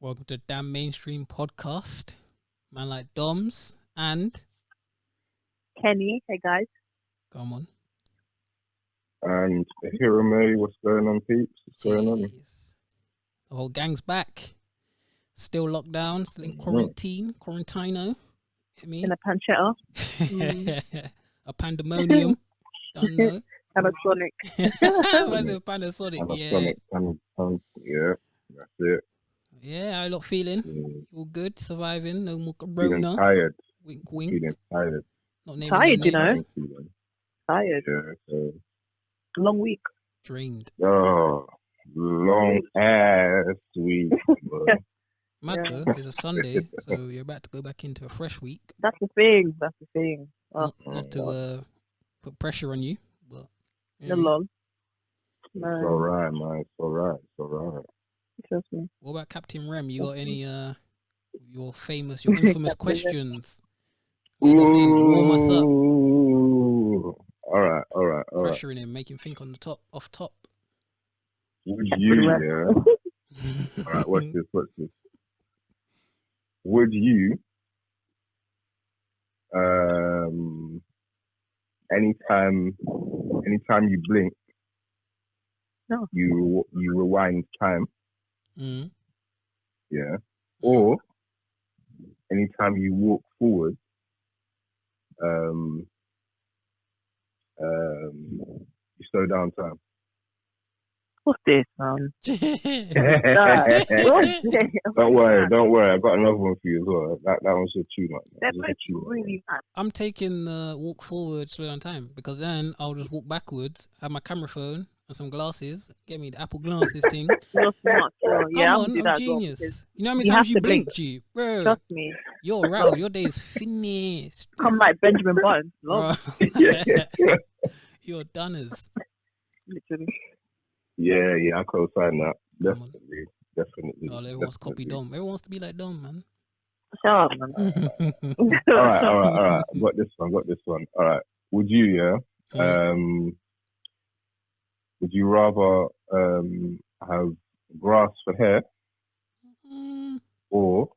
Welcome to Damn Mainstream Podcast. Man like Doms and Kenny. Hey guys. come on. And Hirame, what's going on, peeps? What's going on? Jeez. The whole gang's back. Still locked down, still in quarantino. Hit me. In a pancetta. A pandemonium. Don't know. Panasonic. What's it, Panasonic? Yeah. Yeah, that's it. Yeah, how you lot feeling? All good, surviving, no more Feeling corona. tired. Wink, wink. Feeling tired. Not naming Tired, no you know. names. Tired. Yeah, so, Long week. Drained. oh, long ass week. bro. Mad Yeah. though, it's a Sunday, so you're about to go back into a fresh week. That's the thing. That's the thing. Oh, Not to put pressure on you, but the lol. It's No, alright, man. It's alright. trust me. What about Captain Rem? You got any your infamous questions? Lead us in, warm us up, Ooh. Alright. pressuring him, make him think on the top, off top. Would you, yeah? Alright, watch this. Would you, anytime you blink, No. you rewind time, Mm. yeah? Or anytime you walk forward, you slow down time. What's this, man? Don't worry. I got another one for you as well. That one's a tune up. That's really bad. I'm taking the walk forward, slow down time, because then I'll just walk backwards, have my camera phone and some glasses, get me the Apple glasses thing. You're smart. Come Yeah, on, do I'm that genius. as well, You know how many you times have you to blink. blinked, G? Bro, trust me. you're rattled. Your day is finished. Come like Benjamin Button. Lol. Bro. You're donners. Literally. Yeah, I co-sign that. Come on. Definitely. Oh, everyone wants to copy Dom. Everyone wants to be like Dom, man. Shut up, man. Alright. Got this one. Alright. Would you, would you rather have grass for hair Mm, or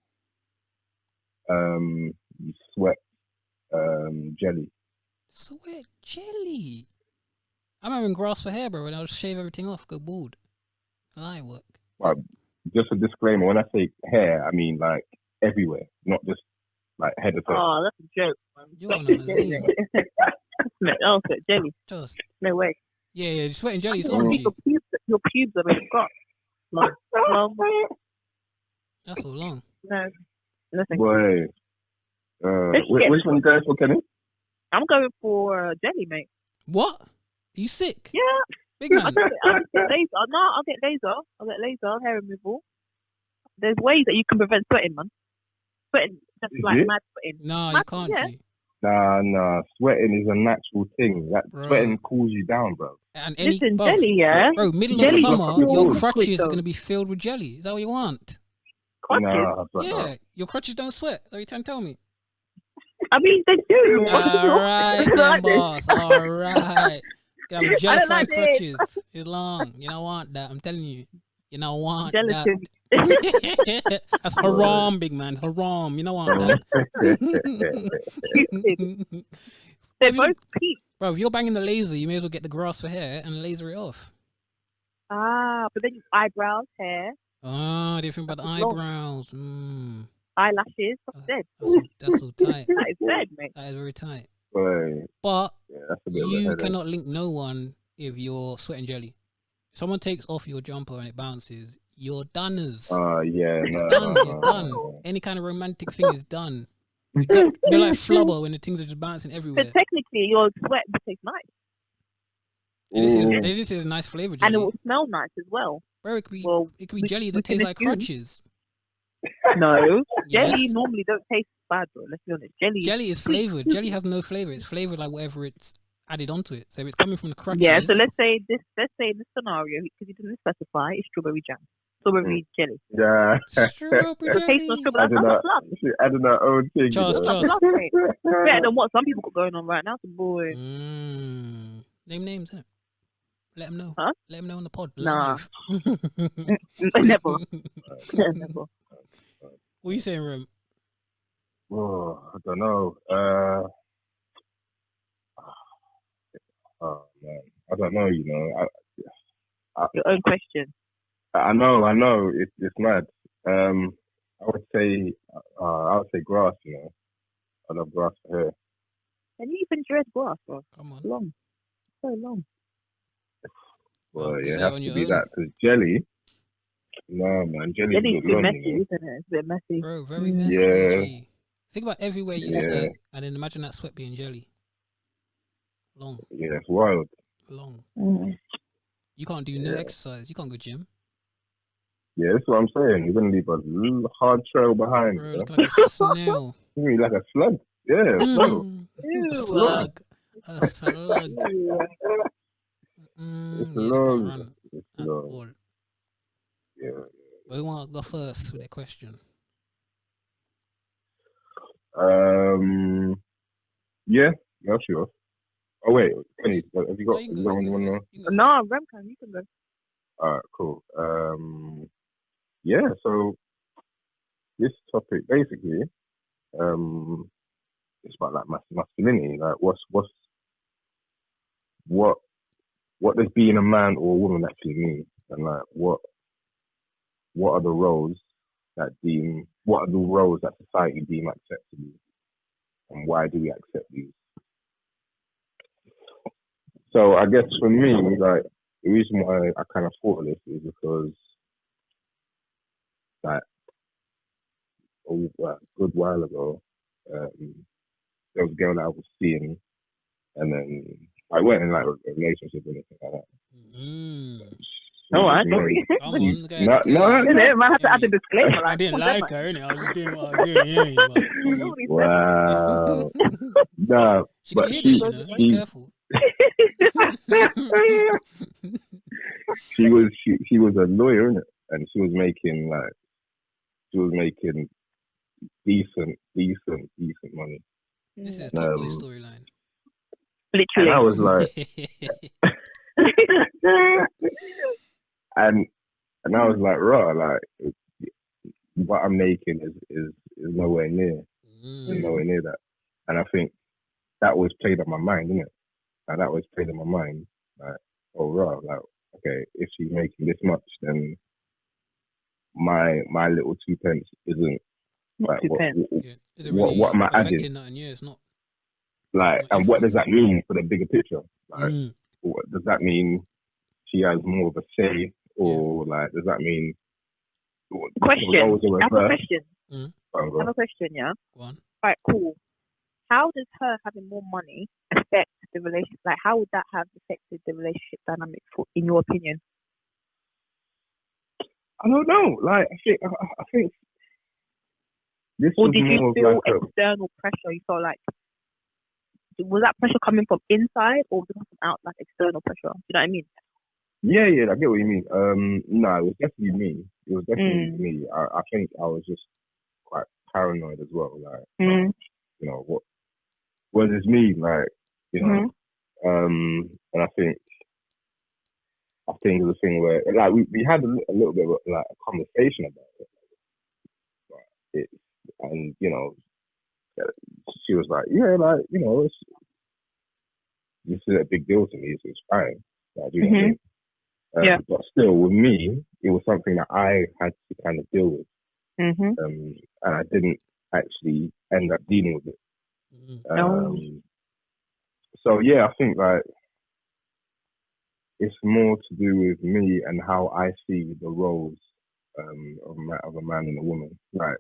you sweat jelly? Sweat jelly. I'm having grass for hair, bro, and I'll just shave everything off, go bald. That work. Well, just a disclaimer, when I say hair, I mean like everywhere, not just like head to toe. Oh, that's a joke, man. You're on a museum. Oh, so jelly. Just No way. yeah, sweating jelly is on, G. Your pubes are really got. Long. That's all long. No. Nothing. Boy, which one you going for, Kenny? I'm going for jelly, mate. What? Are you sick? Yeah. Big man. I'll get laser. No, I'll get laser. Hair removal. There's ways that you can prevent sweating, man. Sweating, just Is like it? mad sweating. No, you Mad- can't, yeah. G. Nah. Sweating is a natural thing. That Bro. sweating cools you down, bro. And Listen, bro, jelly, yeah. Bro, middle Jelly of is summer, cool your liquid, crutches though. are gonna be filled with jelly. Is that what you want? Crutches. Nah, brother. Yeah, your crutches don't sweat. Are you trying to tell me? I mean, they do. All right, then, Like this. boss. All right. You have I don't jellified like this. crutches. It's long. You don't want that. I'm telling you. You don't want that. Gelatin. That's haram, big man. Haram. You don't want that. They're If you- both peak. Bro, if you're banging the laser, you may as well get the grass for hair and laser it off. Ah, but then eyebrows, hair, Ah, different about the That's long. eyebrows. eyelashes. That's dead. That's all tight. That is dead, mate. That is very tight. Boy, But yeah, that's a bit of a you headache. cannot link no one if you're sweating jelly. If someone takes off your jumper and it bounces, you're donners. Yeah, It's no, done. no, It's no, done. no. Any kind of romantic thing is done. You're like flubber when the things are just bouncing everywhere. But technically, your sweat will taste nice, This is a nice flavor and it jelly. will smell nice as well. Bro, it could be, Well, jelly we that tastes can like assume. crutches. No, jelly Yes. normally don't taste bad, bro. Let's be honest. Jelly is flavored. Jelly has no flavor. It's flavored like whatever it's added onto it. So if it's coming from the crutches. Yeah. So let's say in this scenario, because you didn't specify, it's strawberry jam, strawberry jelly. Yeah. Strawberry The taste of jelly. strawberry. That's a plus. She added her own thing. Trust, you know. trust. Plus, mate. Better than what some people got going on right now. So boy. Name names, innit? Let them know. Huh? Let them know on the pod. Nah. Live. Never. Never. What are you saying, Rim? Oh, I don't know. Oh man, I don't know. You know, Your own question. I know. It's mad. I would say grass. You know, I love grass for hair. And you even dress grass, bro. Come on. Long. So long. Well, you it say has on to your be own? that because jelly. No man, jelly's Jelly's a a bit bit long. messy, You know? isn't it? It's a bit messy. Bro, very Mm. messy. Yeah. G. Think about everywhere you Yeah. sweat, and then imagine that sweat being jelly. Long. Yeah, it's wild. Long. Mm. You can't do no Yeah. exercise. You can't go gym. Yeah, that's what I'm saying. You're gonna leave a hard trail behind. Bro, Bro. looking like a snail. You're gonna be like a slug. Yeah, bro. A slug. A slug. It's Yeah, they can't long. run It's at long. all. Yeah. But who want to go first with a question? Yeah, sure. Oh wait, Kenny, have you No, got? you Have can you go. got You can one go now? first. You can go No, Remcan, you can go. Alright, cool. Yeah. So this topic basically, it's about like masculinity. Like, what does being a man or a woman actually mean? And like, what are the roles that society deem acceptable, and why do we accept these? So I guess for me, like the reason why I kind of thought of this is because like a good while ago, there was a girl that I was seeing, and then I went in like a relationship or anything like that. Mm. No, I She don't. was Come married. on, the guy had to tell No. you. Man, I have to add a Yeah, disclaimer. I Like, didn't come on, like man. her, innit? I was just doing what I was doing, yeah, but come on. Nobody Wow. Nah, She but gonna hear this, said you that. know. Be careful. she was a lawyer, innit? And she was making decent money. This is Mm. Top Boy storyline. And I Literally. was like, and I was like, raw, like what I'm making is nowhere near, nowhere near that. And I think that always played on my mind, innit? And that always played on my mind, like, oh raw, like, okay, if she's making this much, then my little 2 pence isn't like Yeah. Is it really what am I adding? affecting nothing? Yeah, it's not. Like, Not and what does that influencing. mean for the bigger picture? Like, what, does that mean she has more of a say, or like, does that mean Question. the roles are I have a reversed? question. I have a question, yeah? Go on. Right, cool. How does her having more money affect the relationship? Like, how would that have affected the relationship dynamic, in your opinion? I don't know. Like, I think this Or was did you more of feel like a, external pressure? You felt like, was that pressure coming from inside or was it coming from out, like external pressure? Do you know what I mean? yeah, I get what you mean. No, it was definitely me. It was definitely me. I think I was just quite paranoid as well. Like, you know, what does this mean? Like, you know, and I think it was a thing where, like, we had a little bit of like a conversation about it. Like, and you know, she was like, yeah, like, you know, this is a big deal to me, so it's fine. Like, you know what I mean? But still, with me, it was something that I had to kind of deal with. And I didn't actually end up dealing with it. So, yeah, I think, like, it's more to do with me and how I see the roles of a man and a woman. Like,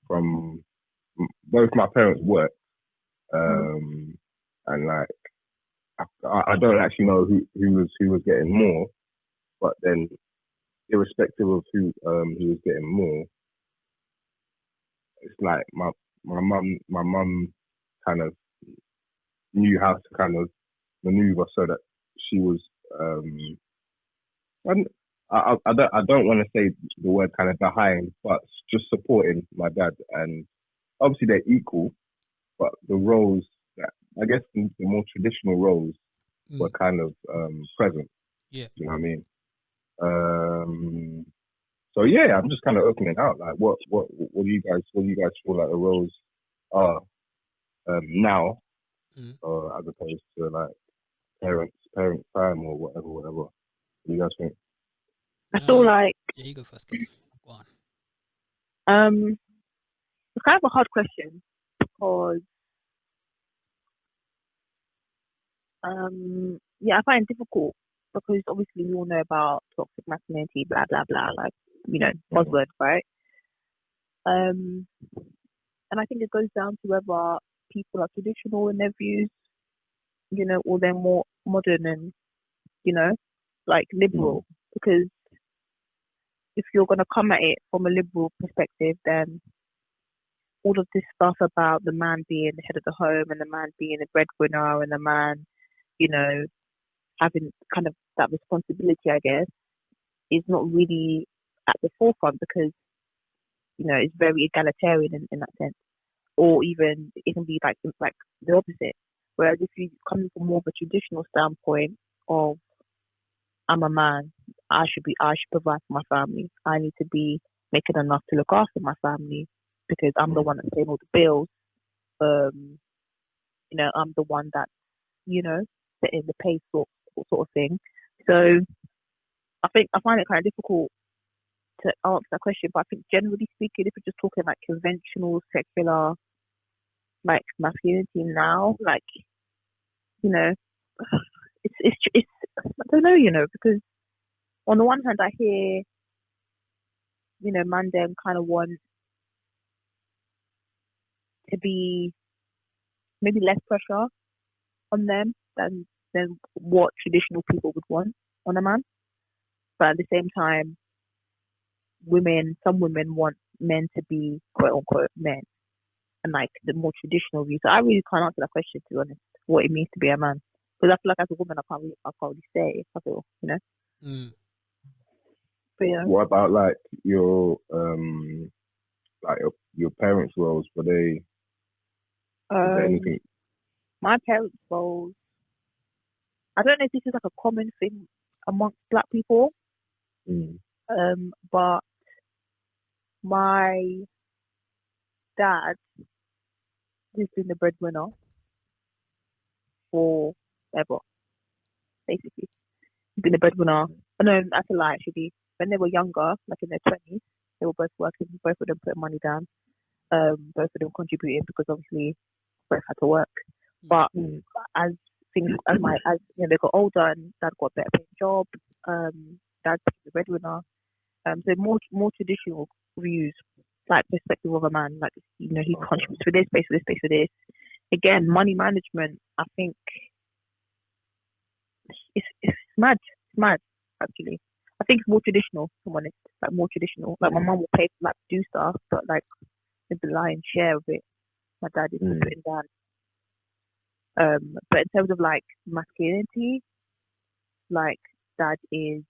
from both my parents work, and, like, I don't actually know who was getting more, but then irrespective of who was getting more, it's like my mum kind of knew how to kind of maneuver so that she was and I don't want to say the word kind of behind, but just supporting my dad, and obviously they're equal, but the roles that I guess the more traditional roles were kind of present. Yeah. You know what I mean? So yeah, I'm just kind of opening out. Like, what do you guys feel like the roles are now, as opposed to like parent time or whatever. What do you guys think? I feel like yeah, you go first. Go on. it's kind of a hard question because yeah, I find it difficult because obviously we all know about toxic masculinity, blah blah blah, like buzzword, right? And I think it goes down to whether people are traditional in their views, or they're more modern and like liberal. Because if you're gonna come at it from a liberal perspective, then all of this stuff about the man being the head of the home and the man being a breadwinner and the man, having kind of that responsibility, I guess, is not really at the forefront because, it's very egalitarian in that sense. Or even it can be like the opposite. Whereas if you come from more of a traditional standpoint of I'm a man, I should provide for my family. I need to be making enough to look after my family because I'm the one that's paying all the bills. I'm the one that's, setting the pace sort of thing. So I think I find it kind of difficult to answer that question, but I think generally speaking, if we're just talking like conventional secular like masculinity now, like, it's I don't know, because on the one hand I hear, man them kind of want to be maybe less pressure on them than what traditional people would want on a man. But at the same time, some women want men to be quote unquote men and like the more traditional view. So I really can't answer that question, to be honest, what it means to be a man. Because I feel like as a woman I can't really say if I feel, But yeah. What about like your parents' roles? Were they? Is there anything? My parents' roles. I don't know if this is like a common thing amongst Black people. But my dad has been the breadwinner forever, basically. He's been the breadwinner. Oh, no, that's a lie, actually. When they were younger, like in their 20s, they were both working, both of them putting money down, both of them contributing because obviously both had to work. But as they got older and dad got a better paying job, dad's the breadwinner. So more traditional views, like perspective of a man, like he contributes for this, pays for this, pays for this. Again, money management, I think it's mad. It's mad, actually. I think it's more traditional, if I'm honest. Like more traditional. Like my mum will pay for do stuff, but like the lion's share of it, my dad is putting down. But in terms of like masculinity, like dad is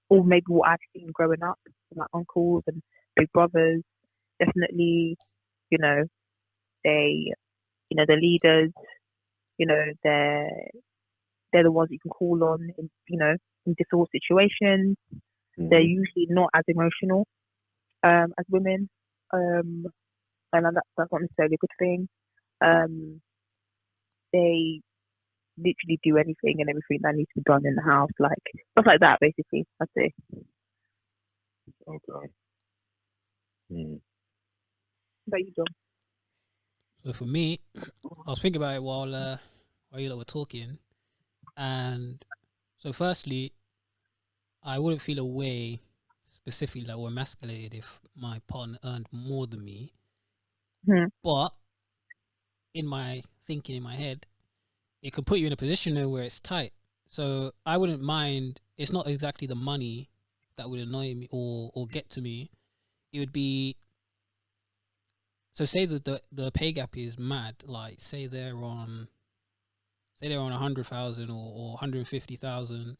or maybe what I've seen growing up, like uncles and big brothers, definitely, they're leaders, they're the ones you can call on in difficult situations. They're usually not as emotional as women, and that's not necessarily a good thing. They literally do anything and everything that needs to be done in the house, like stuff like that, basically. That's it. Okay. But you don't. So for me, I was thinking about it while you lot were talking, and so firstly, I wouldn't feel a way specifically like we're emasculated if my partner earned more than me. But in my thinking, in my head, it could put you in a position where it's tight. So I wouldn't mind. It's not exactly the money that would annoy me or get to me. It would be, so say that the pay gap is mad. Like say they're on 100,000 or 150,000,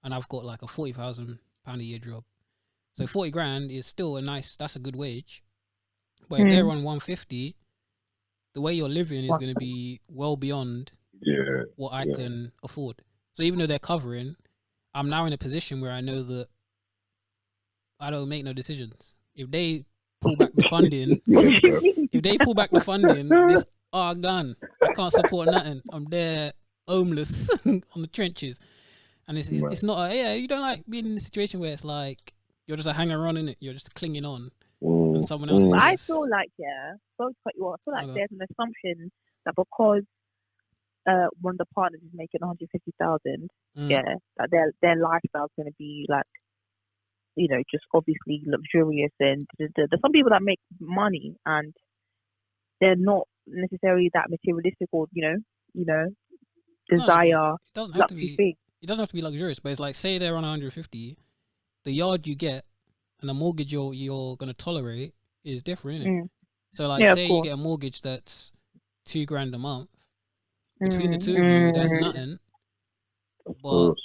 and I've got like a £40,000 a year job. So 40 grand is still that's a good wage. But if they're on 150, the way you're living is going to be well beyond what I can afford. So even though they're covering, I'm now in a position where I know that I don't make no decisions. If they pull back the funding, this are gone. I can't support nothing. I'm there homeless on the trenches. And it's not you don't like being in a situation where it's like you're just a hanger on in it, you're just clinging on and someone else is I just, feel like sorry to cut you off. I feel like there's an assumption that because one of the partners is making 150,000, that their lifestyle's going to be like, you know, just obviously luxurious, and there's some people that make money and they're not necessarily that materialistic, or desire luxury things. It doesn't have to be luxurious, but it's like, say they're on 150, the yard you get and the mortgage you're gonna tolerate is different, isn't it? So like, say you get a mortgage that's $2,000 a month, between the two of you, that's nothing. But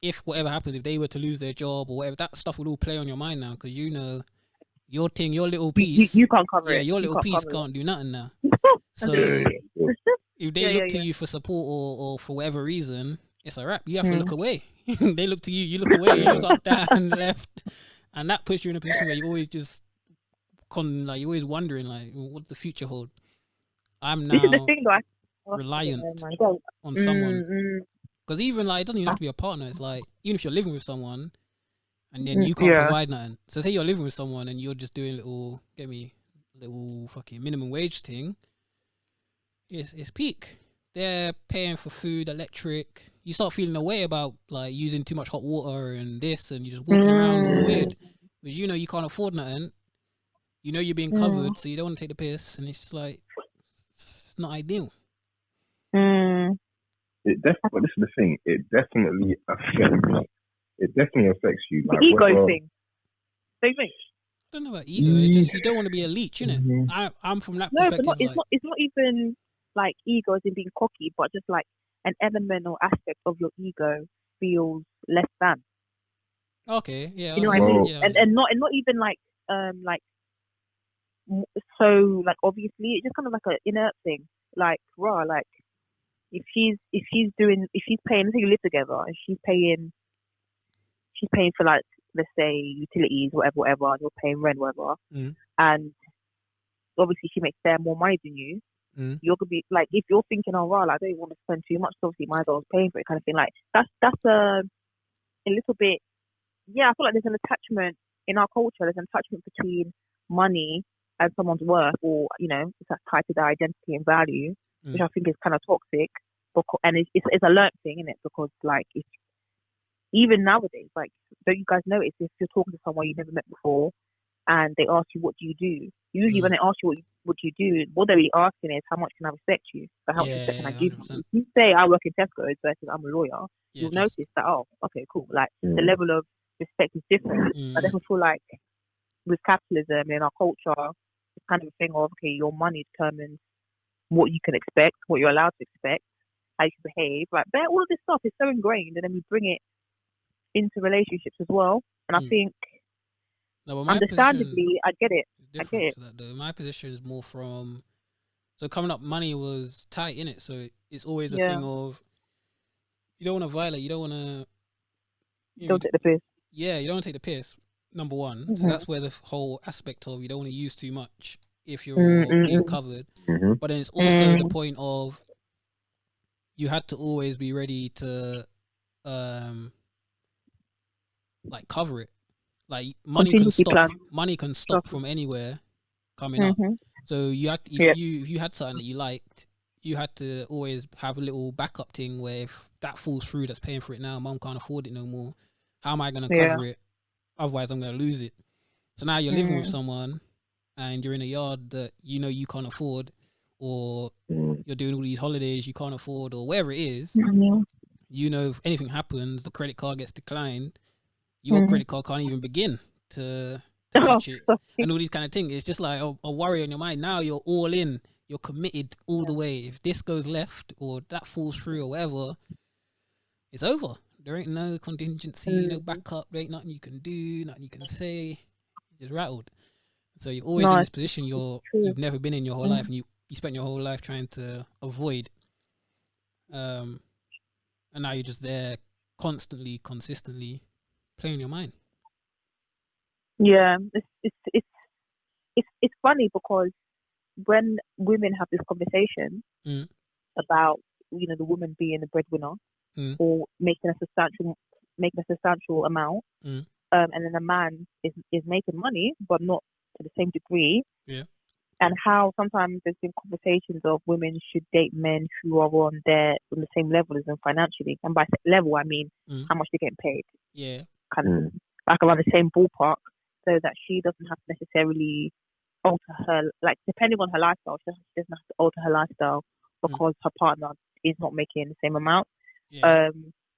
if whatever happens, if they were to lose their job or whatever, that stuff would all play on your mind now, because you know your thing, your little piece, you can't cover it. Yeah, your little piece can't do nothing now. So if they look to you for support or for whatever reason, it's a wrap. You have to look away. They look to you, you look away, you look up, down, left, and that puts you in a position where you always just you're always wondering like, what the future hold. I'm now reliant on someone, because even like, it doesn't even have to be a partner. It's like, even if you're living with someone and then you can't provide nothing. So say you're living with someone and you're just doing little fucking minimum wage thing. It's peak. They're paying for food, electric. You start feeling a way about like using too much hot water and this, and you're just walking around all weird because you know you can't afford nothing. You know you're being covered, so you don't want to take the piss, and it's just like, it's not ideal. But this is the thing. It definitely affects you. Like, the ego thing. Same thing. I don't know about ego. It's just you don't want to be a leech, innit? I'm from that perspective. No, it's not even like ego as in being cocky, but just like an element or aspect of your ego feels less than. Okay, yeah. You know what I mean? Yeah, and not even like so like, obviously it's just kind of like an inert thing. Like, raw, like if she's paying, let's say you live together and she's paying for, like, let's say utilities, whatever, and you're paying rent, whatever, and obviously she makes more money than you. You're gonna be like, if you're thinking, oh wow, like, I don't want to spend too much, so obviously my girl's paying for it, kind of thing. Like, that's a little bit. Yeah, I feel like there's an attachment in our culture. There's an attachment between money and someone's worth, or it's that tied to their identity and value, which I think is kind of toxic. And it's a learned thing, isn't it? Because like, even nowadays, like, don't you guys notice if you're talking to someone you never met before and they ask you, what do you do? Usually when they ask you what do you do, what they're really asking is, how much can I respect you? So how much respect can I give you? If you say I work in Tesco's versus I'm a lawyer, you'll notice that, oh, okay, cool. Like, the level of respect is different. I definitely feel like with capitalism in our culture, it's kind of a thing of, okay, your money determines what you can expect, what you're allowed to expect, how you can behave. Like, all of this stuff is so ingrained, and then we bring it into relationships as well. And I think, understandably, I get it. My position is more from, so coming up, money was tight in it, so it's always a thing of, you don't want to violate, you don't want to, don't take the piss. Yeah, you don't want to take the piss, number one. So that's where the whole aspect of, you don't want to use too much if you're being covered. But then it's also the point of, you had to always be ready to like, cover it. Like, money can stop from anywhere coming up. So you had if you had something that you liked, you had to always have a little backup thing where if that falls through, that's paying for it now, mum can't afford it no more, how am I going to cover it? Otherwise I'm going to lose it. So now you're living with someone and you're in a yard that you can't afford, or you're doing all these holidays you can't afford, or wherever it is. If anything happens, the credit card gets declined, your credit card can't even begin to touch it, and all these kind of things. It's just like a worry on your mind. Now you're all in, you're committed all the way. If this goes left or that falls through or whatever, it's over. There ain't no contingency, no backup. There ain't nothing you can do, nothing you can say. You're just rattled. So you're always in this position you've never been in your whole life, and you spent your whole life trying to avoid. And now you're just there constantly, consistently playing your mind. Yeah, it's funny because when women have this conversation Mm. about the woman being the breadwinner Mm. or making a substantial amount, Mm. and then a man is making money but not to the same degree. Yeah. And how sometimes there's been conversations of women should date men who are on the same level as them financially, and by level I mean how much they're getting paid. Yeah. Kind of like around the same ballpark, so that she doesn't have to necessarily alter her, like depending on her lifestyle, she doesn't have to alter her lifestyle because her partner is not making the same amount. Yeah.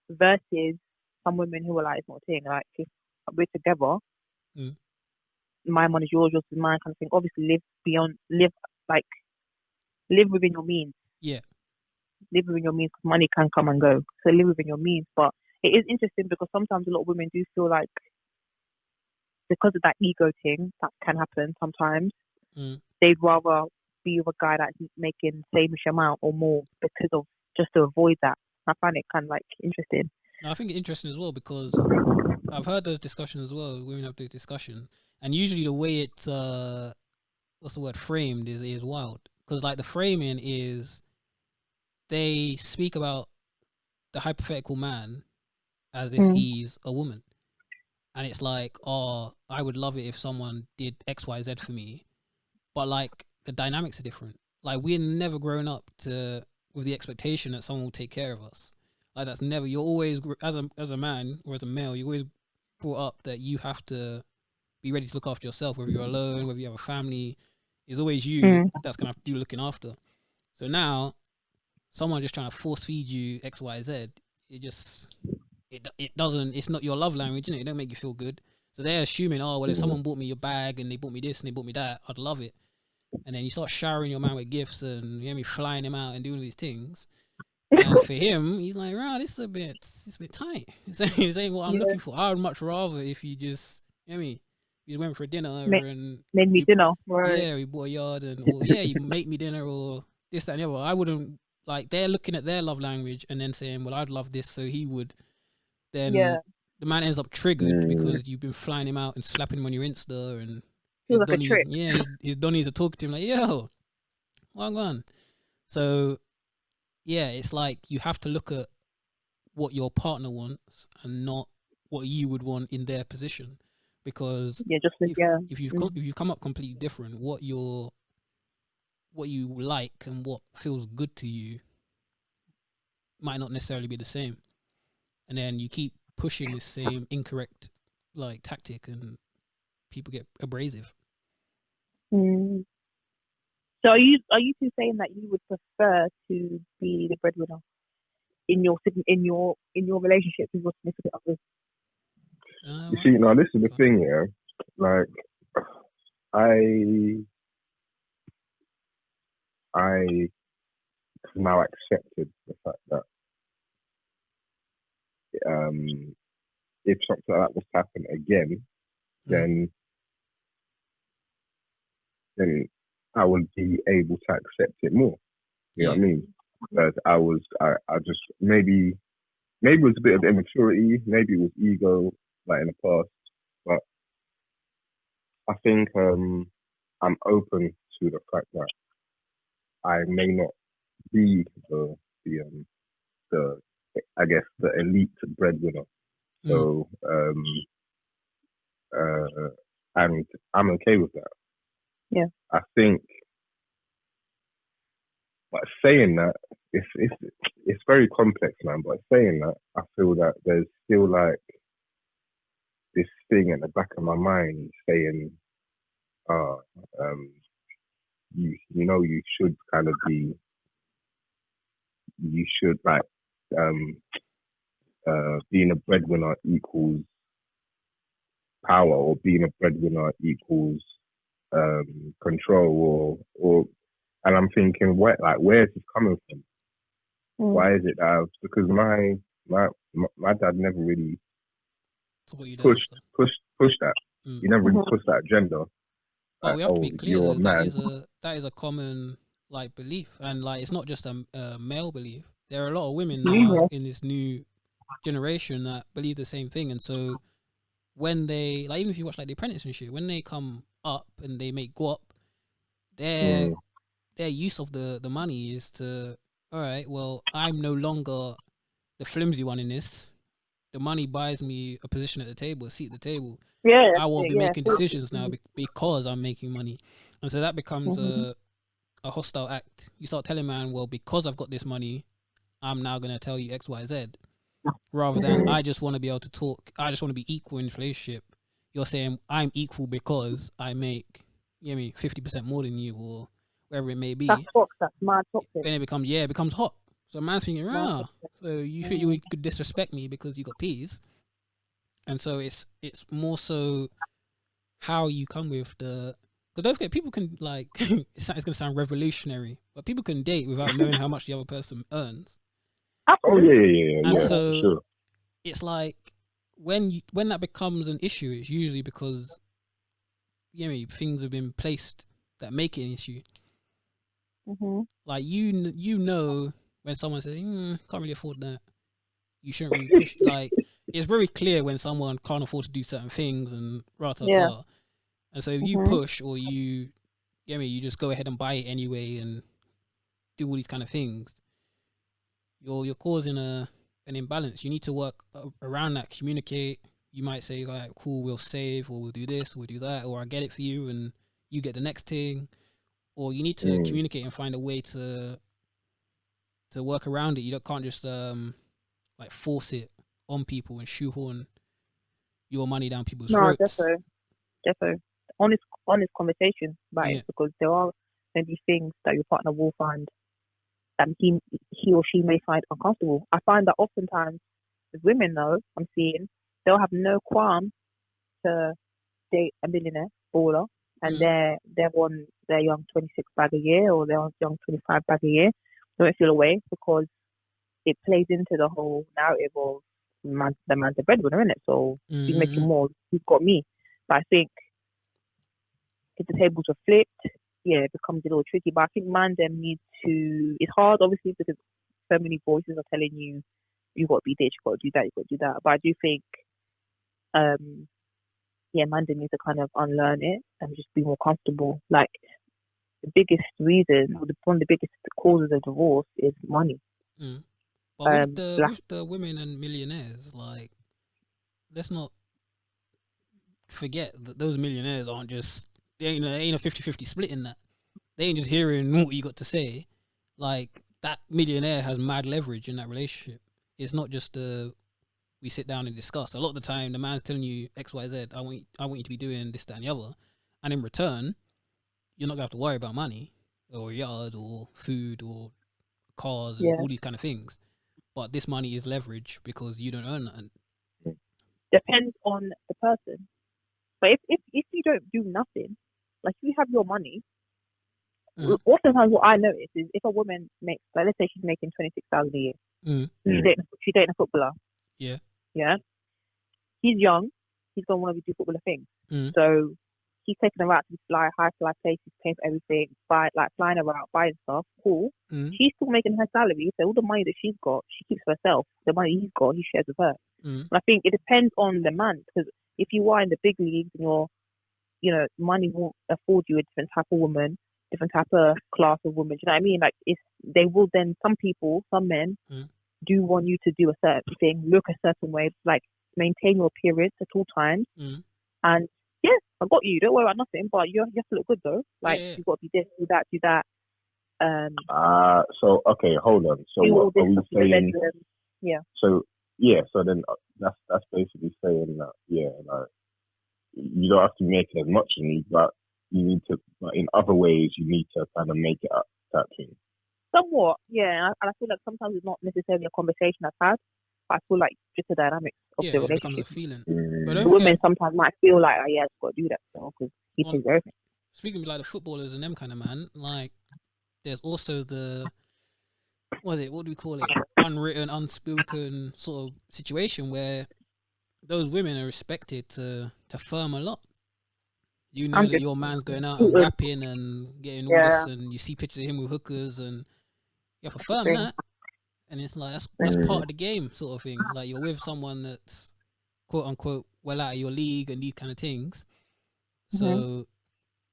Versus some women who are like, it's not a thing, like if we're together, my money is yours is mine, kind of thing. Obviously live within your means. Yeah. Live within your means, because money can come and go. So live within your means. But it is interesting because sometimes a lot of women do feel like, because of that ego thing that can happen sometimes, they'd rather be with a guy that's making the same amount or more because of just to avoid that. I find it kind of like interesting. No, I think it's interesting as well because I've heard those discussions as well. Women have those discussions, and usually the way it's what's the word, framed is wild, because like the framing is they speak about the hypothetical man as if he's a woman, and it's like, oh, I would love it if someone did XYZ for me, but like the dynamics are different. Like we're never grown up with the expectation that someone will take care of us. Like that's never. You're always, as a man or as a male, you're always brought up that you have to be ready to look after yourself, whether you're alone, whether you have a family. It's always you that's gonna have to do looking after. So now, someone just trying to force feed you X, Y, Z, it doesn't. It's not your love language, innit? It don't make you feel good. So they're assuming, oh well, if someone bought me your bag and they bought me this and they bought me that, I'd love it. And then you start showering your man with gifts and you know me, flying him out and doing all these things. And for him, he's like, "Right, this is a bit tight. This ain't what I'm looking for. I would much rather if you just, you know what I mean, you went for dinner and made me dinner, right? Yeah, we bought a yard or you make me dinner or this, that, and the other. I wouldn't, like, they're looking at their love language and then saying, well, I'd love this, so he would. Then the man ends up triggered because you've been flying him out and slapping him on your Insta, and his like Donnies, his Donnies are talking to him like, yo, well on. So yeah, it's like you have to look at what your partner wants and not what you would want in their position, because if you come up completely different, what you like and what feels good to you might not necessarily be the same, and then you keep pushing this same incorrect like tactic and people get abrasive. So are you two saying that you would prefer to be the breadwinner in your relationship with your significant others? You see, now this is the thing, yeah. Like, I have now accepted the fact that if something like that was to happen again, then I would be able to accept it more. You know what I mean? But I just maybe it was a bit of immaturity, maybe it was ego, like in the past. But I think I'm open to the fact that I may not be the I guess the elite breadwinner. So and I'm okay with that. Yeah. I think, but saying that, it's very complex, man. But saying that, I feel that there's still like this thing at the back of my mind saying, you should kind of be, you should like, being a breadwinner equals power, or being a breadwinner equals control, or and I'm thinking, where is this coming from? Why is it that because my dad never really pushed that. He never really pushed that agenda. But we have to be clear though, that is a common like belief, and like it's not just a male belief. There are a lot of women now in this new generation that believe the same thing, and so when they like, even if you watch like The Apprentice and shit, when they come up and they make guap, their use of the money is to, all right, well, I'm no longer the flimsy one in this. The money buys me a position at the table, a seat at the table. Yeah, I won't be making decisions now because I'm making money, and so that becomes a hostile act. You start telling man, well, because I've got this money, I'm now going to tell you X, Y, Z, rather than I just want to be able to talk. I just want to be equal in this relationship. You're saying I'm equal because I make, 50% more than you, or whatever it may be. That's mad toxic. Then it becomes hot. So man's thinking, so you think you could disrespect me because you got peas, and so it's more so how you come with the. Because don't forget, people can like it's gonna sound revolutionary, but people can date without knowing how much the other person earns. Oh yeah. And so it's like when that becomes an issue, it's usually because things have been placed that make it an issue. Like you know when someone says can't really afford that, you shouldn't really push. Like it's very clear when someone can't afford to do certain things and rah-ta-ta. And so if you push or you just go ahead and buy it anyway and do all these kind of things, you're causing an imbalance. You need to work around that, communicate. You might say, like, cool, we'll save, or we'll do this, we'll do that, or I get it for you and you get the next thing. Or you need to communicate and find a way to work around it. You can't just like force it on people and shoehorn your money down people's throats. Defo. Honest conversation about it, because there are maybe things that your partner will find that he or she may find uncomfortable. I find that oftentimes with women, though, I'm seeing they'll have no qualm to date a millionaire baller, and they're on their young 26 bag a year or their young 25 bag a year. They don't feel away because it plays into the whole narrative of the man's a breadwinner, isn't it? So he's making more, you've got me. But I think if the tables are flipped, it becomes a little tricky. But I think man them need to. It's hard, obviously, because so many voices are telling you, you got to be this, you got to do that, you got to do that. But I do think, man them needs to kind of unlearn it and just be more comfortable. Like the biggest reason, or one of the biggest causes of divorce is money. But with the women and millionaires, like, let's not forget that those millionaires aren't just, they ain't a 50-50 split in that. They ain't just hearing what you got to say. Like, that millionaire has mad leverage in that relationship. It's not just we sit down and discuss. A lot of the time, the man's telling you X, Y, Z. I want you to be doing this, that, and the other. And in return, you're not gonna have to worry about money or yard or food or cars and all these kind of things. But this money is leverage because you don't earn nothing. Depends on the person. But if you don't do nothing, like you have your money, oftentimes what I notice is if a woman makes, like, let's say she's making 26,000 a year, she's dating a footballer. Yeah. He's young. He's gonna want to do footballer things. So he's taking her out to high fly places, paying for everything, flying her out, buying stuff. Cool. She's still making her salary, so all the money that she's got, she keeps for herself. The money he's got, he shares with her. And I think it depends on the man, because if you are in the big leagues and money won't afford you a different type of woman, different type of class of woman. Do you know what I mean? Like, they will then, some men do want you to do a certain thing, look a certain way, like maintain your appearance at all times. And I got you. Don't worry about nothing, but you have to look good though. Like, you've got to be this, do that, do that. So okay, hold on. So what are we saying? So then that's basically saying that like, you don't have to make as much as me, but you need to. But in other ways, you need to kind of make it up, that thing. Somewhat, yeah. And I feel like sometimes it's not necessarily a conversation I've had, but I feel like just the dynamics of the relationship. It becomes a feeling. But the women sometimes might feel like, I've got to do that because he pays everything. Speaking of like the footballers and them kind of man, like there's also what do we call it? Unwritten, unspoken sort of situation where those women are expected to firm a lot. You know that your man's going out and rapping and getting all this, and you see pictures of him with hookers, and you have to firm that. and it's like that's part of the game, sort of thing. Like you're with someone that's quote unquote well out of your league and these kind of things. So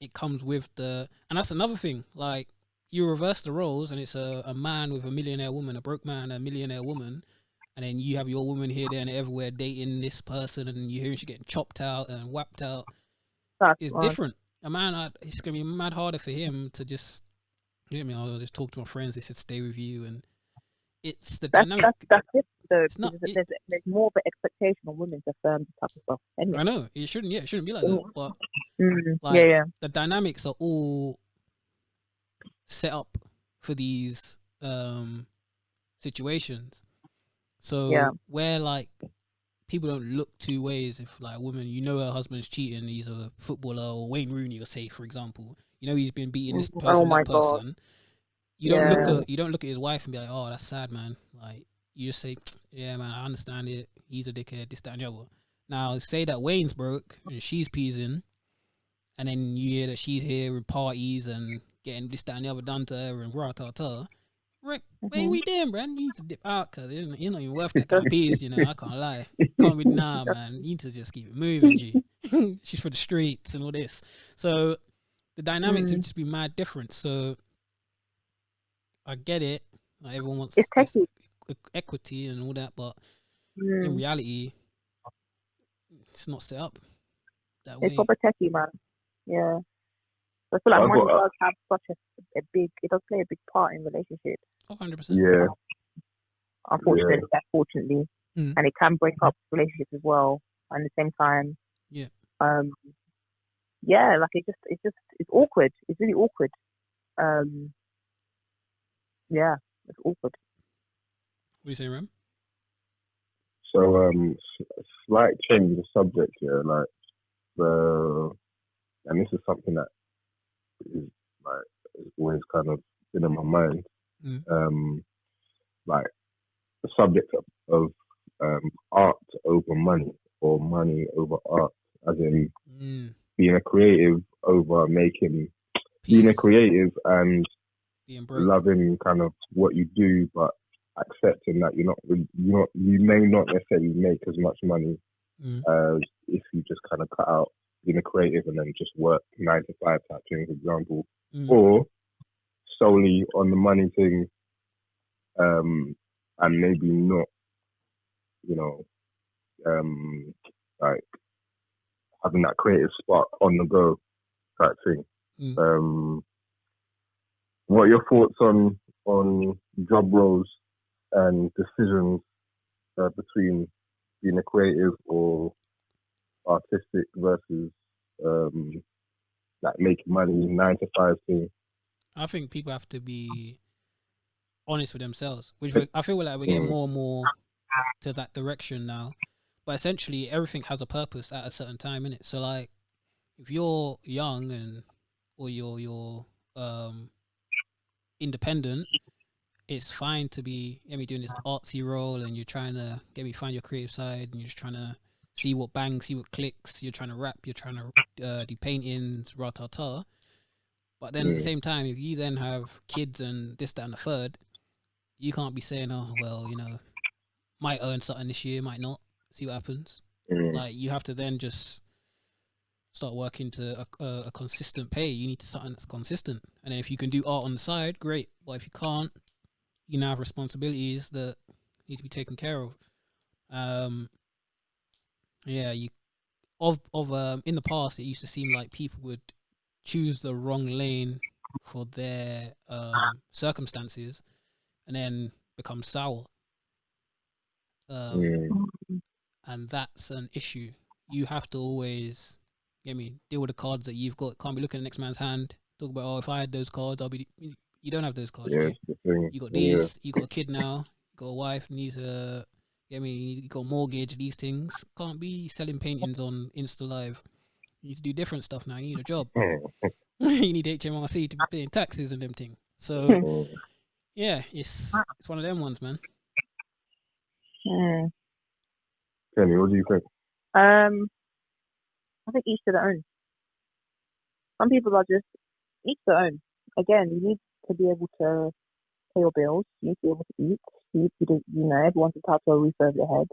it comes with and that's another thing. Like you reverse the roles, and it's a man with a millionaire woman, a broke man, a millionaire woman, and then you have your woman here, there, and everywhere dating this person, and you hear she's getting chopped out and whacked out. It's different. A man, it's gonna be mad harder for him to just. You know what I mean? I'll just talk to my friends. They said stay with you, and it's the dynamic. That's it. So it's not. There's more of an expectation on women to affirm this type of stuff. Anyway. I know it shouldn't. Yeah, it shouldn't be like that. But the dynamics are all set up for these situations. So where like people don't look two ways. If like a woman, you know her husband's cheating, he's a footballer, or Wayne Rooney, or say for example, you know he's been beating this person, that person. You don't look at his wife and be like, oh, that's sad, man. Like you just say, yeah, man, I understand it. He's a dickhead, this, that, and the other. Now say that Wayne's broke and she's peasing, and then you hear that she's here with parties and getting this, that, and the other done to her and rah ta ta. Right, Wayne, we damn, man. You need to dip out because you're not even worth that kind of peas, you know. I can't lie. Can't be man. You need to just keep it moving, G. She's for the streets and all this. So the dynamics would just be mad different. So I get it. Like everyone wants equity and all that, but in reality, it's not set up that way. It's proper techie, man. Yeah. I feel like money does have such a big, it does play a big part in relationships. 100%. Yeah. Unfortunately, and it can break up relationships as well. And at the same time, like it's awkward. It's really awkward. It's awkward. What do you say, Ram? So, slight change of subject here, like and this is something that is always kind of been in my mind. Like the subject of art over money, or money over art, as in being a creative over being a creative and loving kind of what you do, but accepting that you may not necessarily make as much money as if you just kind of cut out being a creative and then just work 9 to 5 type thing, for example, or solely on the money thing, and maybe not, like having that creative spark on the go type thing. What are your thoughts on job roles and decisions between being a creative or artistic versus like making money 9 to 5 thing? I think people have to be honest with themselves, which I feel like we're getting more and more to that direction now. But essentially, everything has a purpose at a certain time, innit? So, like, if you're young or you're independent, it's fine to be doing this artsy role, and you're trying to find your creative side, and you're just trying to see what bangs, see what clicks. You're trying to rap, you're trying to do paintings, ta. But then at the same time, if you then have kids and this, that, and the third, you can't be saying, oh, well, might earn something this year, might not. See what happens. Like, you have to then just start working to a consistent pay. You need something that's consistent. And then if you can do art on the side, great. But if you can't, you now have responsibilities that need to be taken care of. In the past, it used to seem like people would choose the wrong lane for their circumstances and then become sour. And that's an issue. You have to always deal with the cards that you've got. Can't be looking at the next man's hand, talk about, oh, if I had those cards, I'll be. You don't have those cards. You got these. You got a kid now. You got a wife. Needs a. You got a mortgage. These things can't be selling paintings on Insta Live. You need to do different stuff now. You need a job. You need HMRC to be paying taxes and them things. So it's one of them ones, man. Kenny, what do you think? I think each to their own. Some people are just each their own. Again, you need to be able to pay your bills. You need to be able to eat. everyone's entitled to a roof over their head.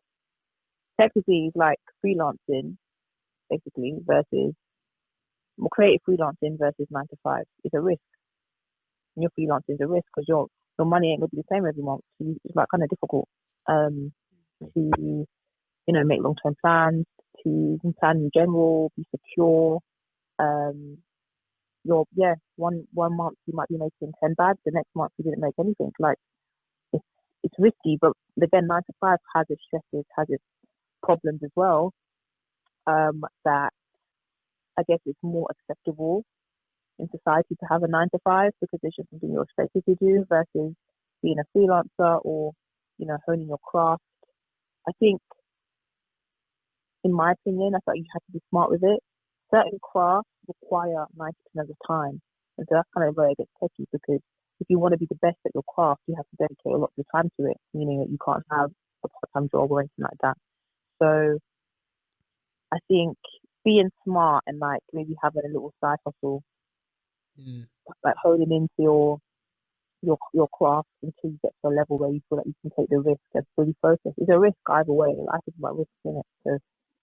Technically, it's like freelancing, basically, versus creative freelancing versus 9 to 5. It's a risk. And your freelancing is a risk because your money ain't gonna be the same every month. So it's like kind of difficult to make long-term plans, to plan in general, be secure. One month you might be making 10 bags, the next month you didn't make anything. Like it's risky, but again, 9 to 5 has its stresses, has its problems as well. That I guess it's more acceptable in society to have a 9 to 5 because it's just something you're expected to do versus being a freelancer or honing your craft. I think, in my opinion, I thought you have to be smart with it. Certain crafts require 90% of the time, and so that's kind of where it gets tricky because if you want to be the best at your craft, you have to dedicate a lot of time to it, meaning that you can't have a part-time job or anything like that. So I think being smart and like maybe having a little side hustle, like holding into your craft until you get to a level where you feel like you can take the risk and fully focus. It's a risk either way. I think about risks in it. So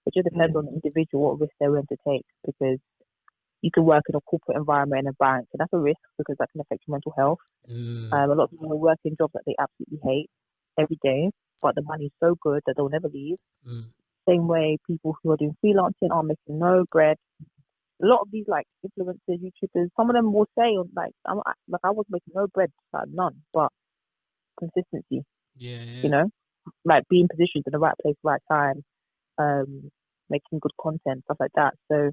it just depends on the individual what risk they're willing to take because you can work in a corporate environment in a bank and that's a risk because that can affect your mental health. A lot of people work in jobs that they absolutely hate every day, but the money's so good that they'll never leave. Same way people who are doing freelancing are making no bread. A lot of these like influencers, YouTubers, some of them will say I was making no bread, like none, but consistency. Like being positioned in the right place, right time, making good content, stuff like that. So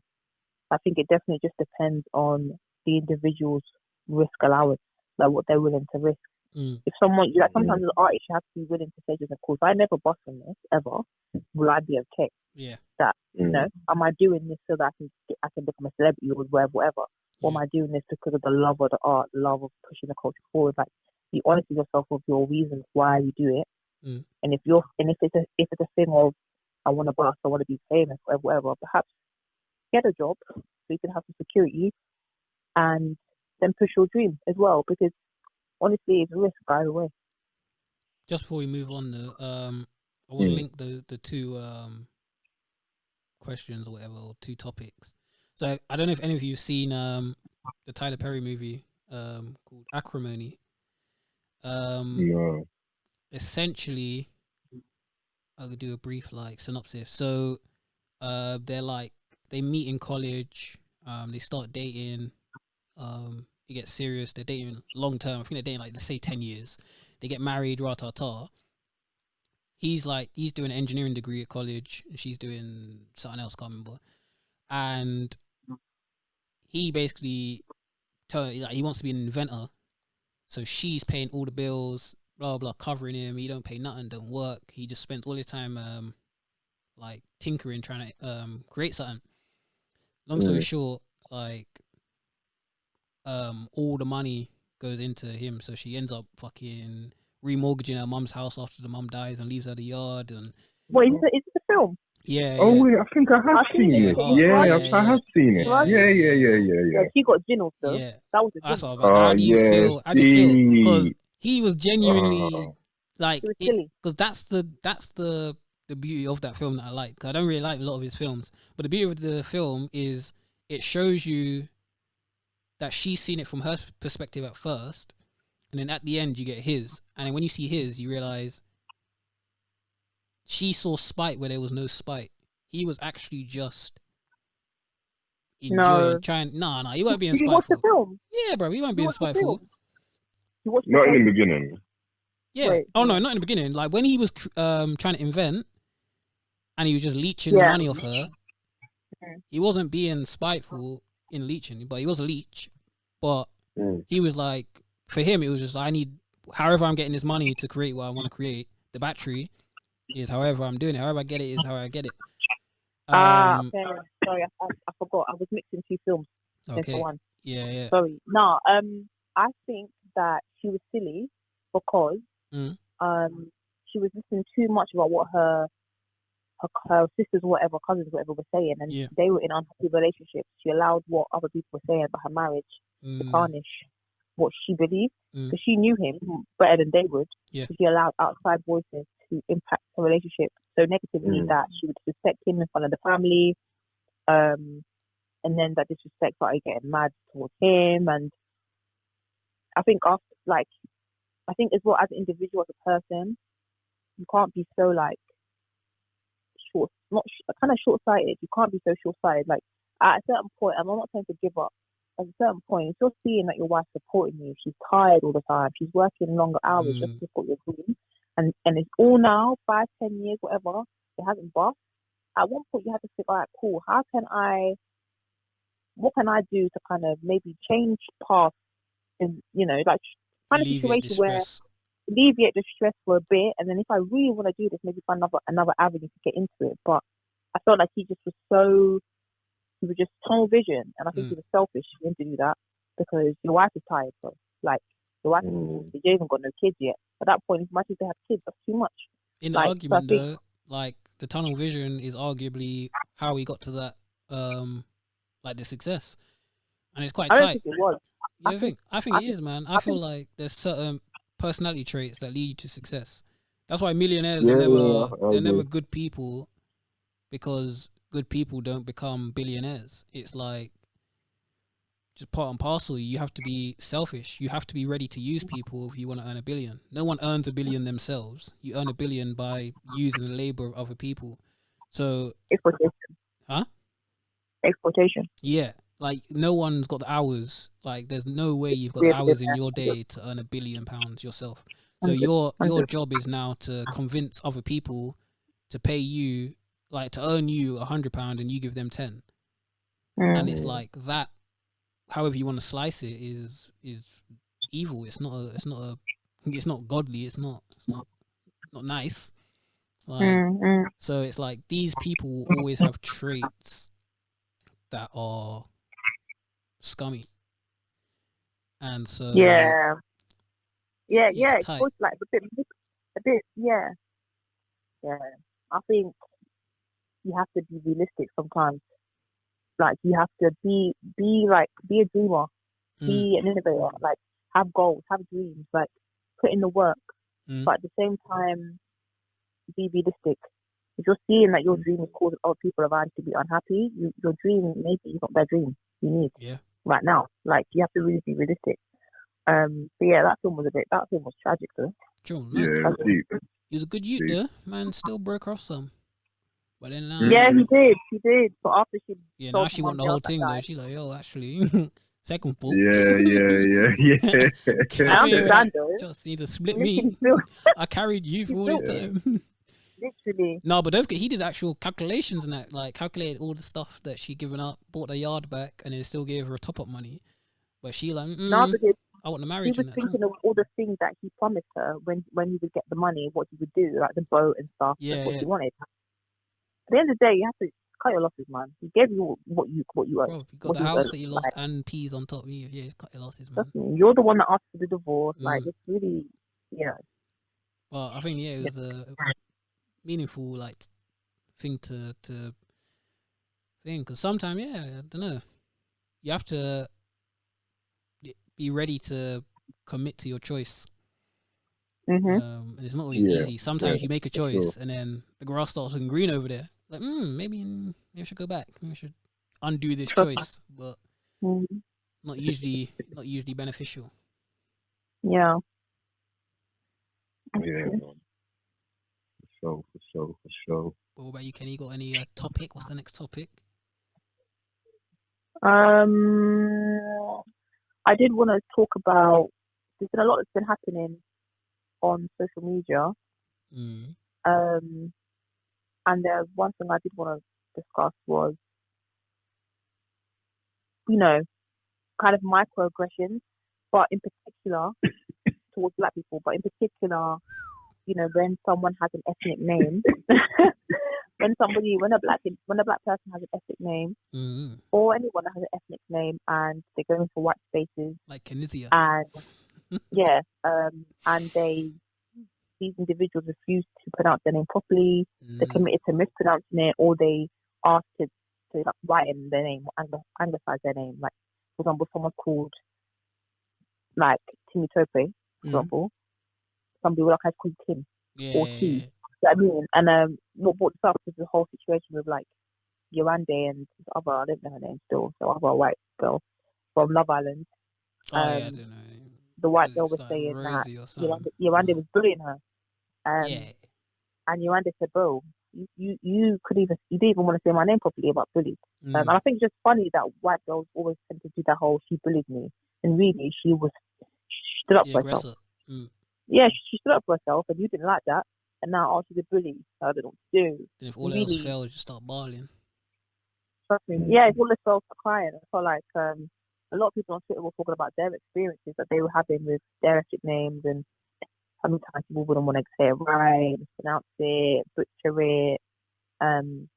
I think it definitely just depends on the individual's risk allowance, like what they're willing to risk. If someone, sometimes as an artist, you have to be willing to say, just of course, I never bust on this ever. Will I be okay? Yeah. That am I doing this so that I can become a celebrity or whatever? Or am I doing this because of the love of the art, the love of pushing the culture forward? Like, be honest with yourself with your reasons why you do it. And if it's a thing of I want to bust, I want to be famous, whatever, perhaps get a job so you can have some security and then push your dream as well because honestly it's a risk either way. Just before we move on though, I want to link the two questions or whatever, or two topics. So I don't know if any of you have seen the Tyler Perry movie called Acrimony. No. Essentially, I'll do a brief synopsis. So they meet in college, they start dating, it gets serious, they're dating long term. I think they're dating let's say 10 years. They get married, ta. He's doing an engineering degree at college and she's doing something else, can't remember. And he basically he wants to be an inventor. So she's paying all the bills, blah blah, covering him. He don't pay nothing, don't work. He just spends all his time tinkering, trying to create something. Long story short, all the money goes into him, so she ends up fucking remortgaging her mum's house after the mum dies and leaves her the yard. And wait, is it a film? Yeah. Oh wait, I think I have seen it. I have seen it. Yeah. She got gin also. Yeah, that was a that's gin. what. How do you feel? How do you feel? Because he was genuinely because that's the beauty of that film that I like. 'Cause I don't really like a lot of his films, but the beauty of the film is it shows you that she's seen it from her perspective at first, and then at the end you get his, and then when you see his, you realize she saw spite where there was no spite. He was actually just enjoying, trying. No, he won't be spiteful. You watch the film? Yeah, bro, he won't be spiteful. Not in the beginning. Yeah. Wait, not in the beginning. Like when he was trying to invent, and he was just leeching the money off her. He wasn't being spiteful in leeching, but he was a leech. But he was like, for him, it was just however I'm getting this money to create what I want to create. The battery is however I'm doing it. However I get it is how I get it. Okay. Sorry, I forgot. I was mixing two films. Okay. One. Yeah. Sorry. No. I think that she was silly because she was listening too much about what her sisters, whatever, cousins, whatever, were saying, and they were in unhappy relationships. She allowed what other people were saying about her marriage to tarnish what she believed. because she knew him better than they would. Yeah. So she allowed outside voices to impact her relationship so negatively that she would disrespect him in front of the family, and then that disrespect started getting mad towards him. And I think after, like, I think as well as an individual, as a person, you can't be so like kind of short-sighted. You can't be so short-sighted. Like at a certain point, and I'm not saying to give up. At a certain point, if you're seeing that your wife's supporting you, she's tired all the time, she's working longer hours just to support your dream, and it's all now 5, 10 years, whatever, it hasn't bust. At one point, you have to think, all right, cool. What can I do to kind of maybe change paths, and like find a situation where alleviate the stress for a bit, and then if I really want to do this, maybe find another avenue to get into it. But I felt like he was just tunnel vision, and I think he was selfish for him to do that, because your wife is tired, bro. Like your wife, you haven't got no kids yet. At that point, if much as they have kids, that's too much. In the argument, though, like the tunnel vision is arguably how we got to that, like the success, and it's quite tight. I don't think it was. I think it is, man. I feel like there's certain personality traits that lead to success. That's why millionaires they're never good people, because good people don't become billionaires. It's like just part and parcel. You have to be selfish. You have to be ready to use people if you want to earn $1 billion. No one earns $1 billion themselves. You earn $1 billion by using the labor of other people. So exploitation. Huh? Exploitation. Yeah. Like no one's got the hours. Like there's no way you've got the hours in your day to earn £1 billion yourself. So your job is now to convince other people to pay you, like to earn you £100 and you give them 10. And it's like that. However you want to slice it is evil. It's not godly. It's not nice. Like, so it's like these people will always have traits that are scummy, and so yeah. It's It's like a bit. Yeah. I think you have to be realistic sometimes. Like you have to be a dreamer, be an innovator. Like have goals, have dreams. Like put in the work, but at the same time, be realistic. If you're seeing that your dream is causing other people around to be unhappy, your dream maybe is not their dream you need right now. Like you have to really be realistic. But yeah, that film was tragic though. True, man. He was a good youth though, man. Still broke off some. But then yeah, he did. But after she now she want the whole thing though. She's like, yo, actually, second fault. Yeah. I understand though. Just need to split me. I carried you for all this time. Literally. No, but don't forget, he did actual calculations and that, like calculated all the stuff that she given up, bought the yard back, and then still gave her a top up money. But she like, I want the marriage. He was thinking of all the things that he promised her when he would get the money, what he would do, like the boat and stuff. That's what she wanted. At the end of the day, you have to cut your losses, man. He gave you what you owe. Bro, you got the house that you lost and peas on top of you. Yeah, cut your losses, man. You're the one that asked for the divorce. Like it's really, Well, I think it was a meaningful like thing to think, because sometimes I don't know, you have to be ready to commit to your choice. And it's not always easy. Sometimes you make a choice and then the grass starts looking green over there. Like, maybe I should go back. Maybe I should undo this choice, but not usually beneficial. Yeah. Yeah. For sure. What about you, Kenny? Got any topic? What's the next topic? I did want to talk about. There's been a lot that's been happening on social media. And there's one thing I did want to discuss was, kind of microaggressions, but in particular towards Black people, but in particular, when someone has an ethnic name, when a black person has an ethnic name, or anyone that has an ethnic name, and they go into white spaces, like Tunisia, and and these individuals refuse to pronounce their name properly, they're committed to mispronouncing it, or they ask to whiten their name, or anglicize their name. Like, for example, someone's called like Timmy Tope, for example. Some people like I call Tim or T. You know what I mean? And what brought this up was the whole situation with like Yolande and this other, I don't know her name still, so other white girl from Love Island. I don't know. The white girl was saying that Yolande was bullying her. And Yolande said, bro, you didn't even want to say my name properly about bullied. And I think it's just funny that white girls always tend to do that whole she bullied me. And really, she stood up for herself. Yeah, she stood up for herself, and you didn't like that. And now, she's a bully. So I don't know what to do. Then if all else fails, just start bawling. Trust me. Yeah, if all else fails, start crying. I feel like a lot of people on Twitter were talking about their experiences that they were having with their ethnic names, and sometimes people wouldn't want to say it right, pronounce it, butcher it. You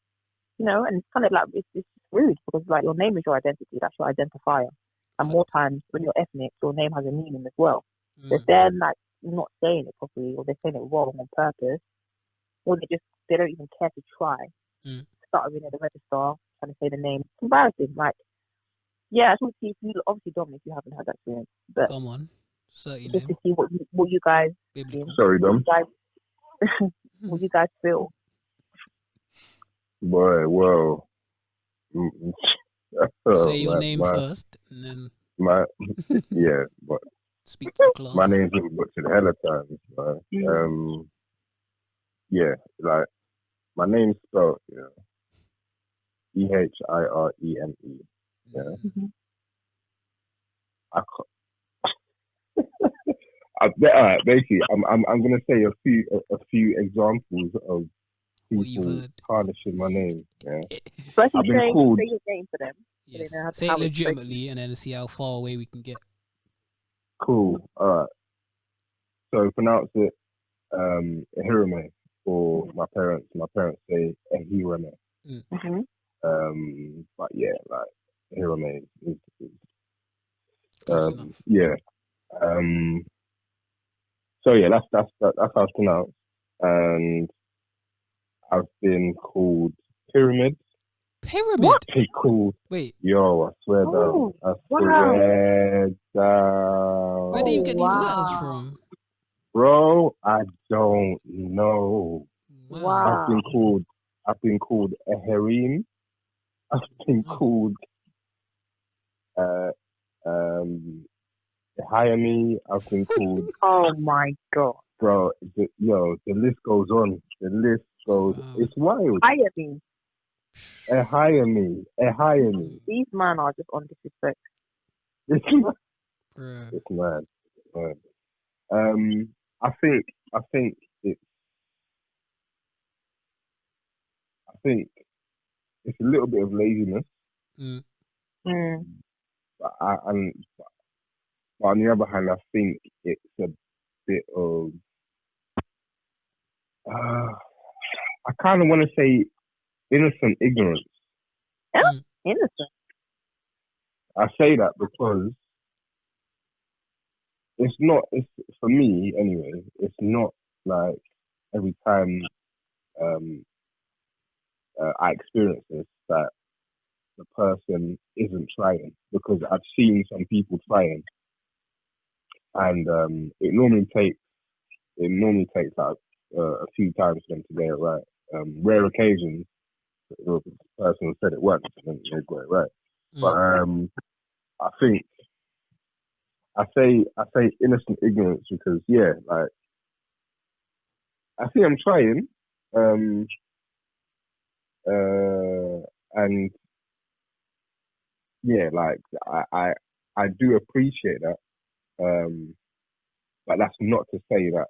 know, and it's kind of like it's rude because like your name is your identity. That's your identifier. And more times when you're ethnic, your name has a meaning as well. So if they're like not saying it properly, or they're saying it wrong on purpose, or they don't even care to try, stuttering at the register, trying to say the name, it's embarrassing. Like, yeah, I just want to see if you, obviously Dom, if you haven't had that experience, but come on, just to see what you guys, sorry, Dom, what you guys feel. Boy, well, say your name first, and then but speak to the class. My name's been butchered a hell of times. Like my name's spelled Ehireme. Yeah. Basically, I'm gonna say a few examples of people tarnishing my name. Yeah. I've been called. Say your name for them. Yes. Say it legitimately, and then see how far away we can get. Cool. All right. So pronounce it Ehireme for my parents. My parents say Ehireme. But yeah, like Ehireme is yeah. So yeah, that's how it's pronounced. And I've been called Pyramid. What? Been called. Wait. Yo, I swear down. I swear down. Where do you get these letters from? Bro, I don't know. Wow. I've been called a harem. I've been called hire me. I've been called. Oh my god, bro! The list goes on. The list goes. Wow. It's wild. Hire me. Hire me. Hire me. These men are just on disrespect. It's mad. I think it's a little bit of laziness. But on the other hand, I think it's a bit of I kind of want to say innocent ignorance. Innocent. I say that because it's for me anyway. It's not like every time I experience this that the person isn't trying, because I've seen some people trying, and it normally takes like a few times for them to get it right. Rare occasions, the person said it once and they got it right. But I think I say innocent ignorance because like I see I'm trying, and like I do appreciate that, but that's not to say that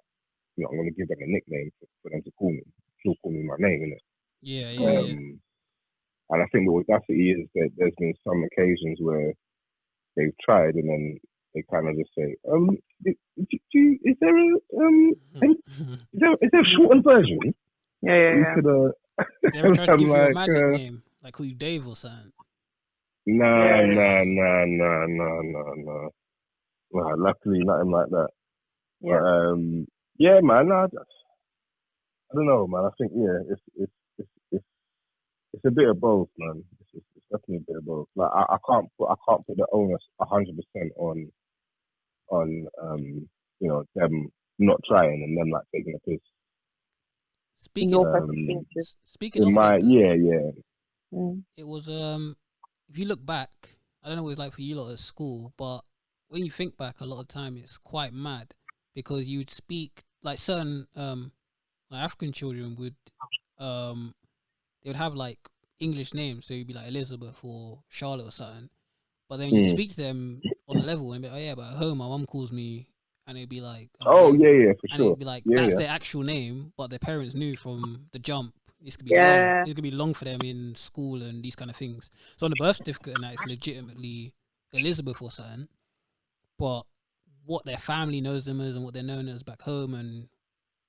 I'm going to give them a nickname for them to call me. She'll call me my name, innit? Yeah. And I think the audacity is that there's been some occasions where they've tried and then they kind of just say, is there a shortened version? Yeah. They ever tried to give you a man nickname, like call you Dave or something? Nah. Well, luckily, nothing like that. Yeah. But, man. I don't know, man. I think it's a bit of both, man. It's definitely a bit of both. Like I can't put the onus 100% on on them not trying and them like taking a piss. Speaking In of my it, though, Mm. it was if you look back, I don't know what it's like for you lot at school, but when you think back, a lot of the time it's quite mad because you would speak like certain like African children would they would have like English names, so you'd be like Elizabeth or Charlotte or something. But then you speak to them on a level and be like, oh yeah, but at home my mum calls me, and it'd be like, for and sure. it'd be like that's their actual name, but their parents knew from the jump it's gonna be long. It's gonna be long for them in school and these kind of things. So on the birth certificate and that, it's legitimately Elizabeth or something. But what their family knows them as and what they're known as back home and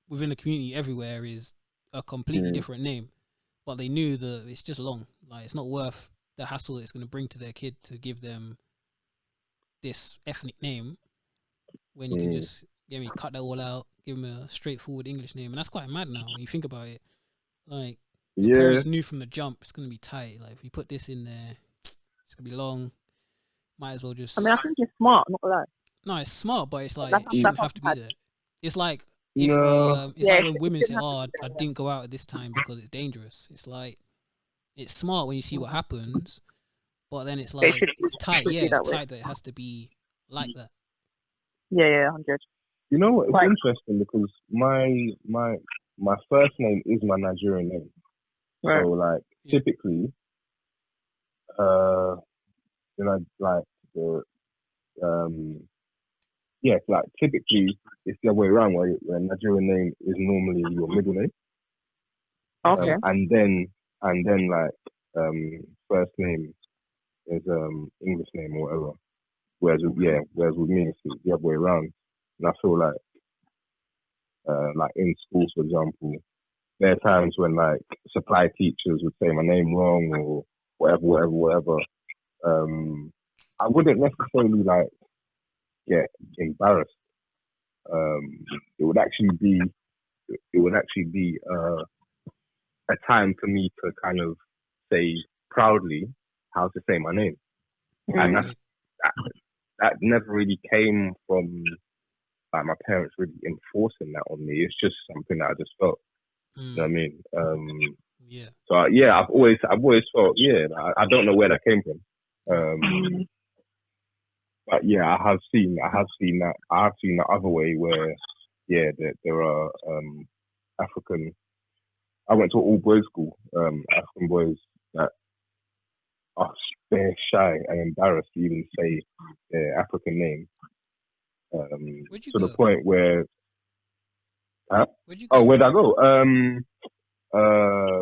within the community everywhere is a completely different name. But they knew that it's just long. Like it's not worth the hassle it's going to bring to their kid to give them this ethnic name when you can just cut that all out, give them a straightforward English name, and that's quite mad now when you think about it. Like your parents knew from the jump it's going to be tight. Like if you put this in there, it's going to be long. Might as well just. I mean, I think it's smart. Not gonna lie. No, it's smart, but it's like it shouldn't have to be there. It's like if it's like when women say, "Oh, I didn't go out at this time because it's dangerous." It's like it's smart when you see what happens, but then it's like it's tight. Yeah, it's tight that it has to be like that. Yeah, 100. You know what? It's interesting because my first name is my Nigerian name. Right. So like typically, like typically it's the other way around where Nigerian name is normally your middle name. Okay. And then first name is English name or whatever. Whereas with me it's the other way around. And I feel like in school, for example, there are times when like supply teachers would say my name wrong or whatever. I wouldn't necessarily like get embarrassed. It would actually be a time for me to kind of say proudly how to say my name, and that never really came from like my parents really enforcing that on me. It's just something that I just felt. You know what I mean? So I've always felt I don't know where that came from. But I have seen that other way where there are African. I went to an all boys school. African boys that are very shy and embarrassed to even say their African name. To the point where. Where'd you go? Where'd I go?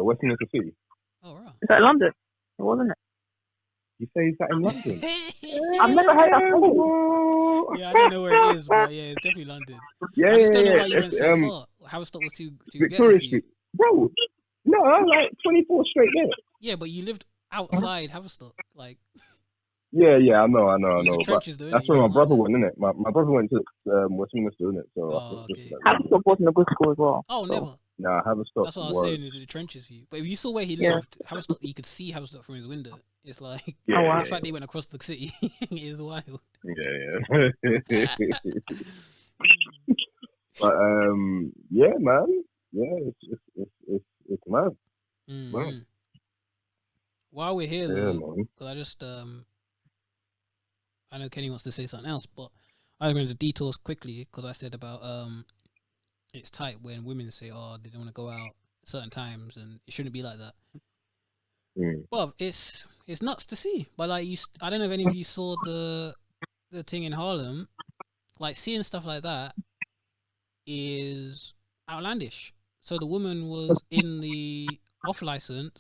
Westminster City. Oh, right. Is that London? It wasn't it? You say is that in London? I've never heard that before. Yeah, I don't know where it is, but yeah, it's definitely London. I just don't know why you went so far. Haverstock was too Victoria Street. Bro, no, like 24 straight there. Yeah, but you lived outside Haverstock, like. Yeah, I know. But trenches, though, that's where my brother went, innit? My brother went to Westminster, innit? So okay. Haverstock wasn't a good school as well. Oh, so. Never. Nah, Haverstock. That's what I was saying is the trenches for you. But if you saw where he lived, Haverstock, you could see Haverstock from his window. It's like the fact they went across the city is wild. Yeah. But man. Yeah, it's mad. Mm-hmm. Wow. While we're here, though, because I just I know Kenny wants to say something else, but I'm going to detours quickly because I said about it's tight when women say, "Oh, they don't want to go out at certain times," and it shouldn't be like that. Well, it's nuts to see, but like I don't know if any of you saw the thing in Harlem. Like seeing stuff like that is outlandish. So the woman was in the off license,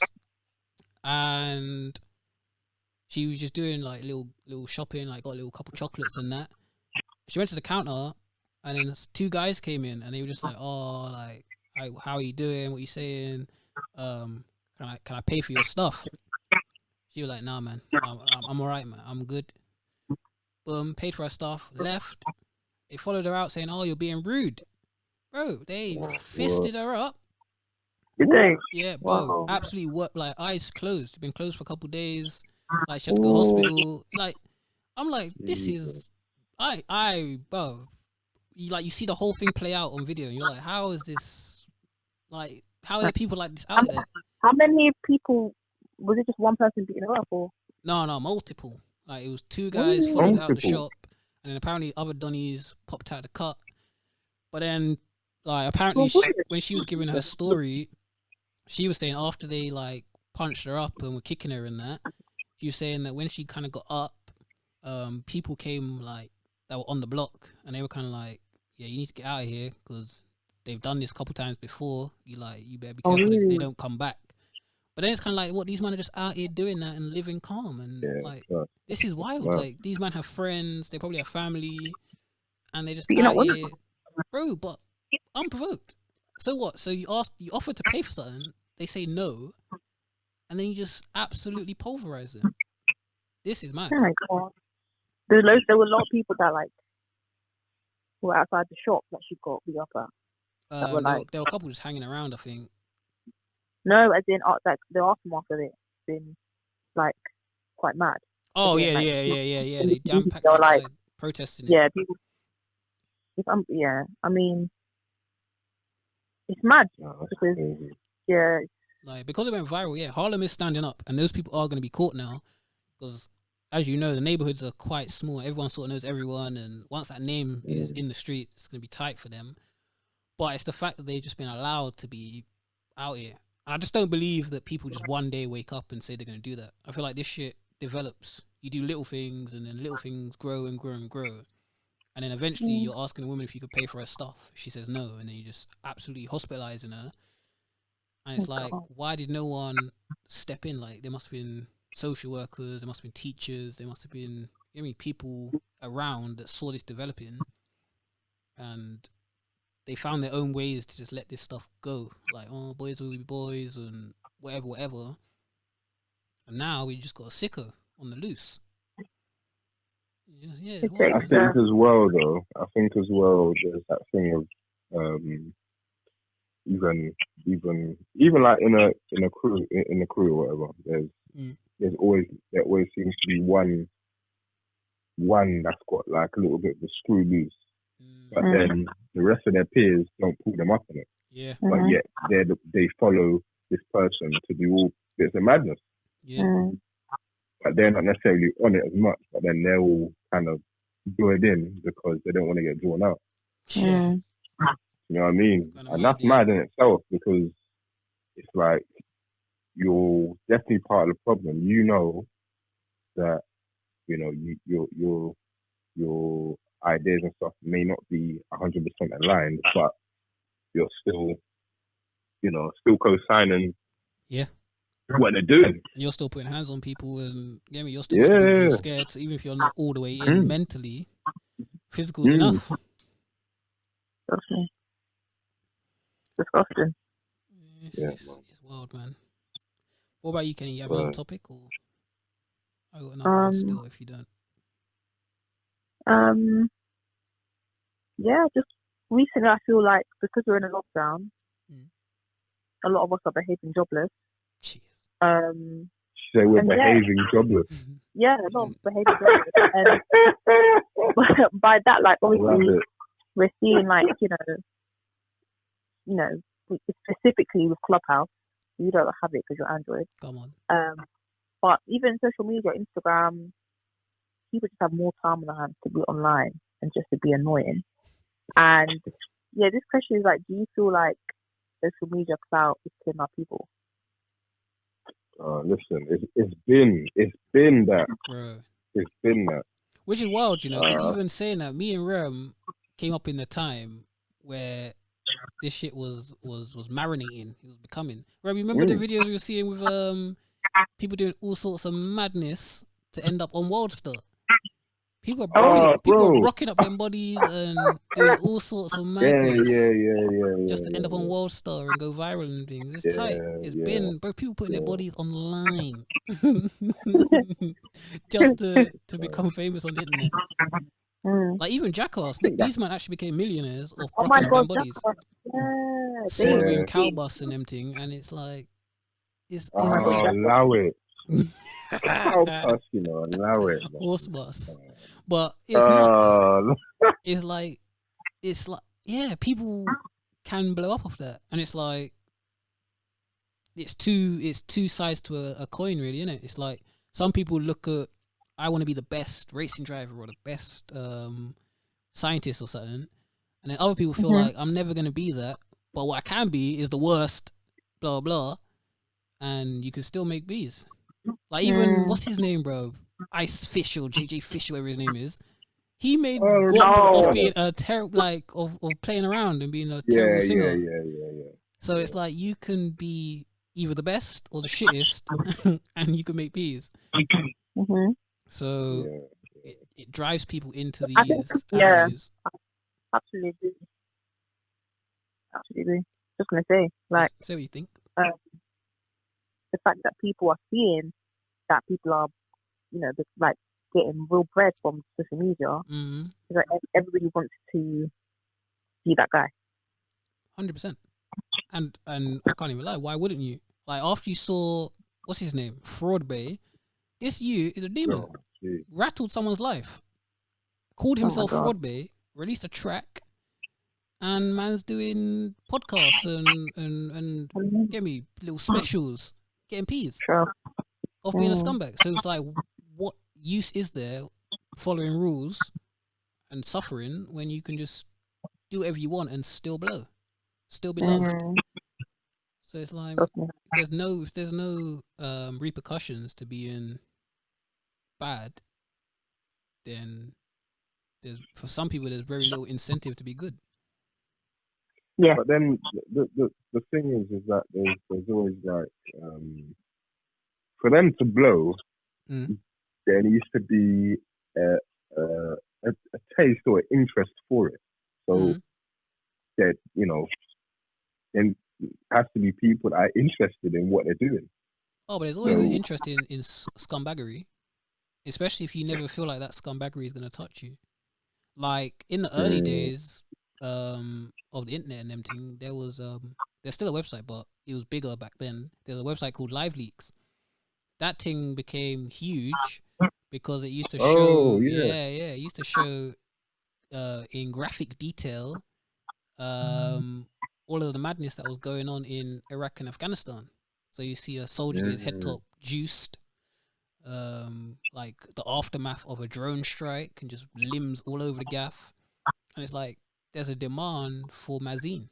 and she was just doing like little shopping, like got a little couple chocolates and that. She went to the counter, and then 2 guys came in, and they were just like, "Oh, like, how are you doing? What are you saying? Can I pay for your stuff?" She was like, "Nah, man, I'm alright, man. I'm good." Boom, paid for her stuff, left. They followed her out saying, "Oh, you're being rude." Bro, they fisted her up. Yeah, bro. Absolutely worked, like, eyes closed. Been closed for a couple of days. Like, she had to go to the hospital. Like, I'm like, this is bro, you see the whole thing play out on video, and you're like, how is this? Like, how are there people like this out there? How many people? Was it just one person beating her up, or? No, multiple. Like, it was 2 guys followed out the Multiple. shop, and then apparently other Donnies popped out the cut. But then, like, apparently when she was giving her story, she was saying after they like punched her up and were kicking her and that, she was saying that when she kind of got up, people came like that were on the block, and they were kind of like, yeah, you need to get out of here because they've done this a couple times before. You better be careful that they don't come back. But then it's kind of like, what, these men are just out here doing that and living calm, and this is wild. Wow. Like, these men have friends, they probably have family, and they just out here, bro. But unprovoked. So what? So you offer to pay for something, they say no, and then you just absolutely pulverize them. This is mad. Oh my God. There were a lot of people that like were outside the shop that she got the upper. There were a couple just hanging around, I think. No, as in like the aftermath of it been like quite mad. Oh yeah. They jam packed outside like, protesting. Yeah, people. I mean, it's mad because because it went viral. Yeah, Harlem is standing up, and those people are going to be caught now because, as you know, the neighborhoods are quite small. Everyone sort of knows everyone, and once that name is in the street, it's going to be tight for them. But it's the fact that they've just been allowed to be out here. I just don't believe that people just one day wake up and say they're going to do that. I feel like this shit develops. You do little things, and then little things grow and grow and grow. And then eventually you're asking a woman if you could pay for her stuff. She says no, and then you're just absolutely hospitalizing her. And it's like, why did no one step in? Like, there must have been social workers, there must have been teachers, there must have been people around that saw this developing, and they found their own ways to just let this stuff go. Like, oh, boys will be boys and whatever. And now we just got a sicko on the loose. Yeah, I think as well, there's that thing of even like in a crew or whatever. There always seems to be one that's got like a little bit of the screw loose. But then the rest of their peers don't pull them up on it. Yeah. But yet they follow this person to do all bits of madness. Yeah. But they're not necessarily on it as much. But then they're all kind of joined in because they don't want to get drawn out. Yeah. You know what I mean? And that's mad in itself because it's like you're definitely part of the problem. You know that your ideas and stuff may not be 100% aligned, but you're still co-signing what they're doing. And you're still putting hands on people, and you're still making people feel scared. So even if you're not all the way in mentally, physical's enough. Disgusting. It's wild, man. What about you, Kenny? You have another topic, or I got another one still if you don't? Yeah, just recently I feel like because we're in a lockdown, a lot of us are behaving jobless. Jeez. So we're behaving jobless. Yeah, a lot of behaving jobless. And by that, like, obviously, we're seeing, like, specifically with Clubhouse, you don't have it because you're Android. Come on. But even social media, Instagram, people just have more time on their hands to be online and just to be annoying. And yeah, this question is like, do you feel like social media clout is killing our people? Listen, it's been that. Bro. It's been that. Which is wild, because even saying that, me and Rem came up in the time where this shit was marinating. It was becoming. Rem, remember the videos we were seeing with people doing all sorts of madness to end up on Worldstar? People are rocking up their bodies and doing all sorts of madness. Yeah. Just to end up on Worldstar and go viral and things. It's tight. It's been, bro, people putting their bodies online just to become famous on the internet. Like even Jackass, these men actually became millionaires of rocking up their bodies. Swallowing cow bus and them thing, and it's like, it's allow it. How us, allow it. Horse bus. But it's nuts. It's like, yeah, people can blow up off that, and it's like it's two sides to a coin, really, isn't it? It's like some people look at, I want to be the best racing driver or the best scientist or something, and then other people feel like I'm never gonna be that, but what I can be is the worst, blah blah, and you can still make bees. Like even what's his name, bro? Ice Fish or JJ Fish, whatever his name is. He made guap of being a terrible, like of playing around and being a terrible singer. Yeah. So it's like you can be either the best or the shittest, and you can make bees. So it drives people into these avenues. Absolutely. Just gonna say, like, say what you think. The fact that people are seeing that people are, like getting real bread from social media. Is like everybody wants to be that guy. 100%. And I can't even lie. Why wouldn't you? Like after you saw what's his name, Fraud Bay, this is a demon. Rattled someone's life. Called himself Fraud Bay. Released a track. And man's doing podcasts and get me little specials, getting peas off being a scumbag. So it's like, what use is there following rules and suffering when you can just do whatever you want and still blow, still be loved? So it's like if there's no repercussions to being bad, then for some people there's very little incentive to be good. Yeah. But then the thing is that there's always like for them to blow, there needs to be a taste or interest for it. So that then has to be people that are interested in what they're doing. Oh, but there's always an interest in scumbaggery, especially if you never feel like that scumbaggery is gonna touch you. Like in the early days of the internet and everything, there was there's still a website, but it was bigger back then. There's a website called Live Leaks. That thing became huge because it used to show it used to show in graphic detail all of the madness that was going on in Iraq and Afghanistan. So you see a soldier, his head top juiced, like the aftermath of a drone strike, and just limbs all over the gaff. And it's like there's a demand for magazine,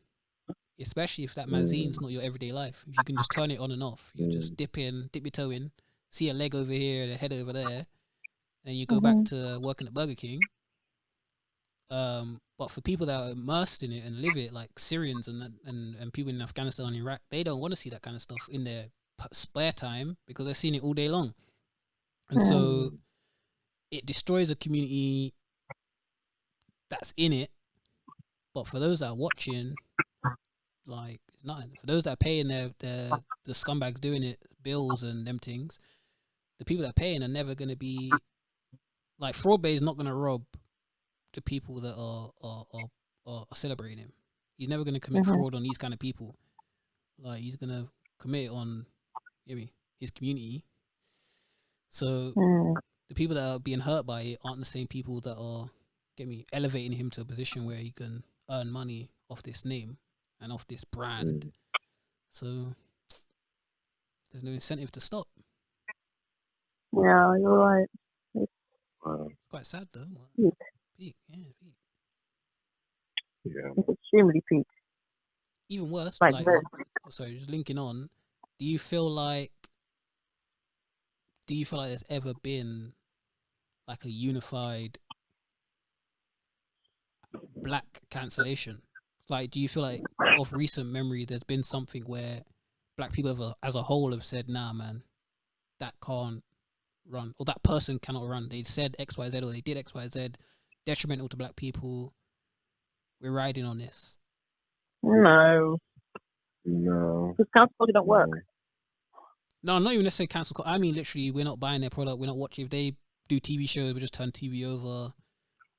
especially if that magazine's not your everyday life. If you can just turn it on and off, you just dip your toe in, see a leg over here, a head over there, and you go back to working at Burger King. But for people that are immersed in it and live it, like Syrians and people in Afghanistan and Iraq, they don't want to see that kind of stuff in their spare time because they're seeing it all day long. And so it destroys a community that's in it. But for those that are watching, like, it's nothing. For those that are paying the scumbags doing it, bills and them things, the people that are paying are never going to be, like, Fraud Bay is not going to rob the people that are celebrating him. He's never going to commit fraud on these kind of people. Like, he's going to commit it on his community. So the people that are being hurt by it aren't the same people that are elevating him to a position where he can earn money off this name and off this brand. So there's no incentive to stop. Yeah, you're right. It's quite sad though. Peak. Yeah. It's extremely peak. Even worse, just linking on, do you feel like there's ever been like a unified black cancellation? Like, do you feel like of recent memory there's been something where black people as a whole have said, nah man, that can't run, or that person cannot run, they said XYZ or they did XYZ detrimental to black people, we're riding on this? No. Because cancel culture don't work. No, not even necessarily cancel culture. I mean, literally, we're not buying their product. We're not watching. If they do TV shows, we just turn TV over.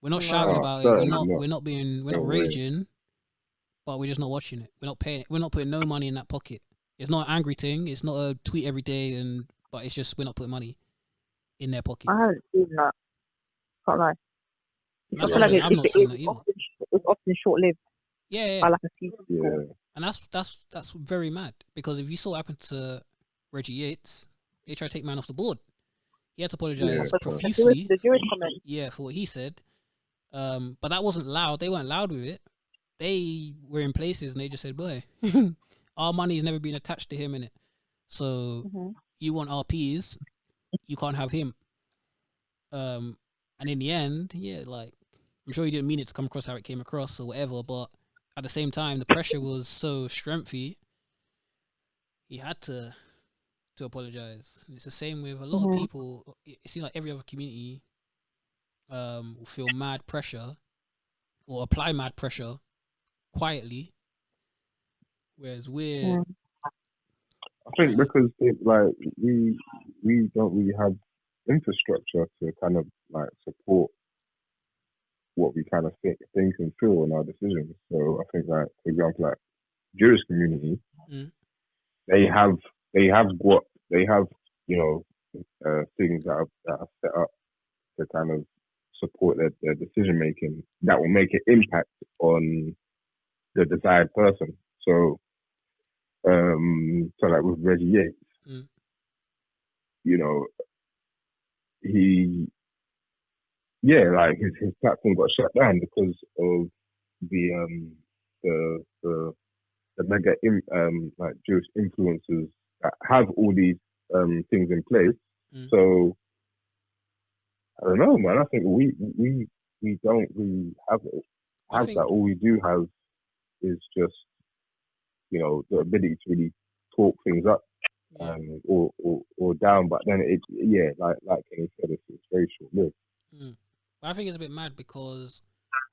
We're not shouting about it. We're not raging, but we're just not watching it. We're not paying. We're not putting no money in that pocket. It's not an angry thing. It's not a tweet every day, but it's just we're not putting money. in their pockets. I haven't seen that. Can't lie. And I that's feel what I'm like saying. I've not seen that either. it's often short-lived. Yeah. By like a few people. Yeah. And that's very mad, because if you saw what happened to Reggie Yates, they tried to take man off the board. He had to apologize profusely. The Jewish comment. Yeah, for what he said. But that wasn't loud. They weren't loud with it. They were in places and they just said, "Boy, our money has never been attached to him in it. So you want RPs, you can't have him." And in the end, yeah, like, I'm sure he didn't mean it to come across how it came across or whatever, but at the same time, the pressure was so strengthy. He had to apologize. And it's the same with a lot of people. It seems like every other community will feel mad pressure or apply mad pressure quietly, whereas we're I think because we don't really have infrastructure to kind of like support what we kind of think and feel in our decisions. So I think, like, for example, like Jewish community, they have things that are set up to kind of support their decision making that will make an impact on the desired person. So like with Reggie Yates, his platform got shut down because of the mega like Jewish influencers that have all these things in place. So I don't know, man. I think we don't really have that. All we do have is just the ability to really talk things up or down. But then like Kenny said, it's very short lived. But I think it's a bit mad because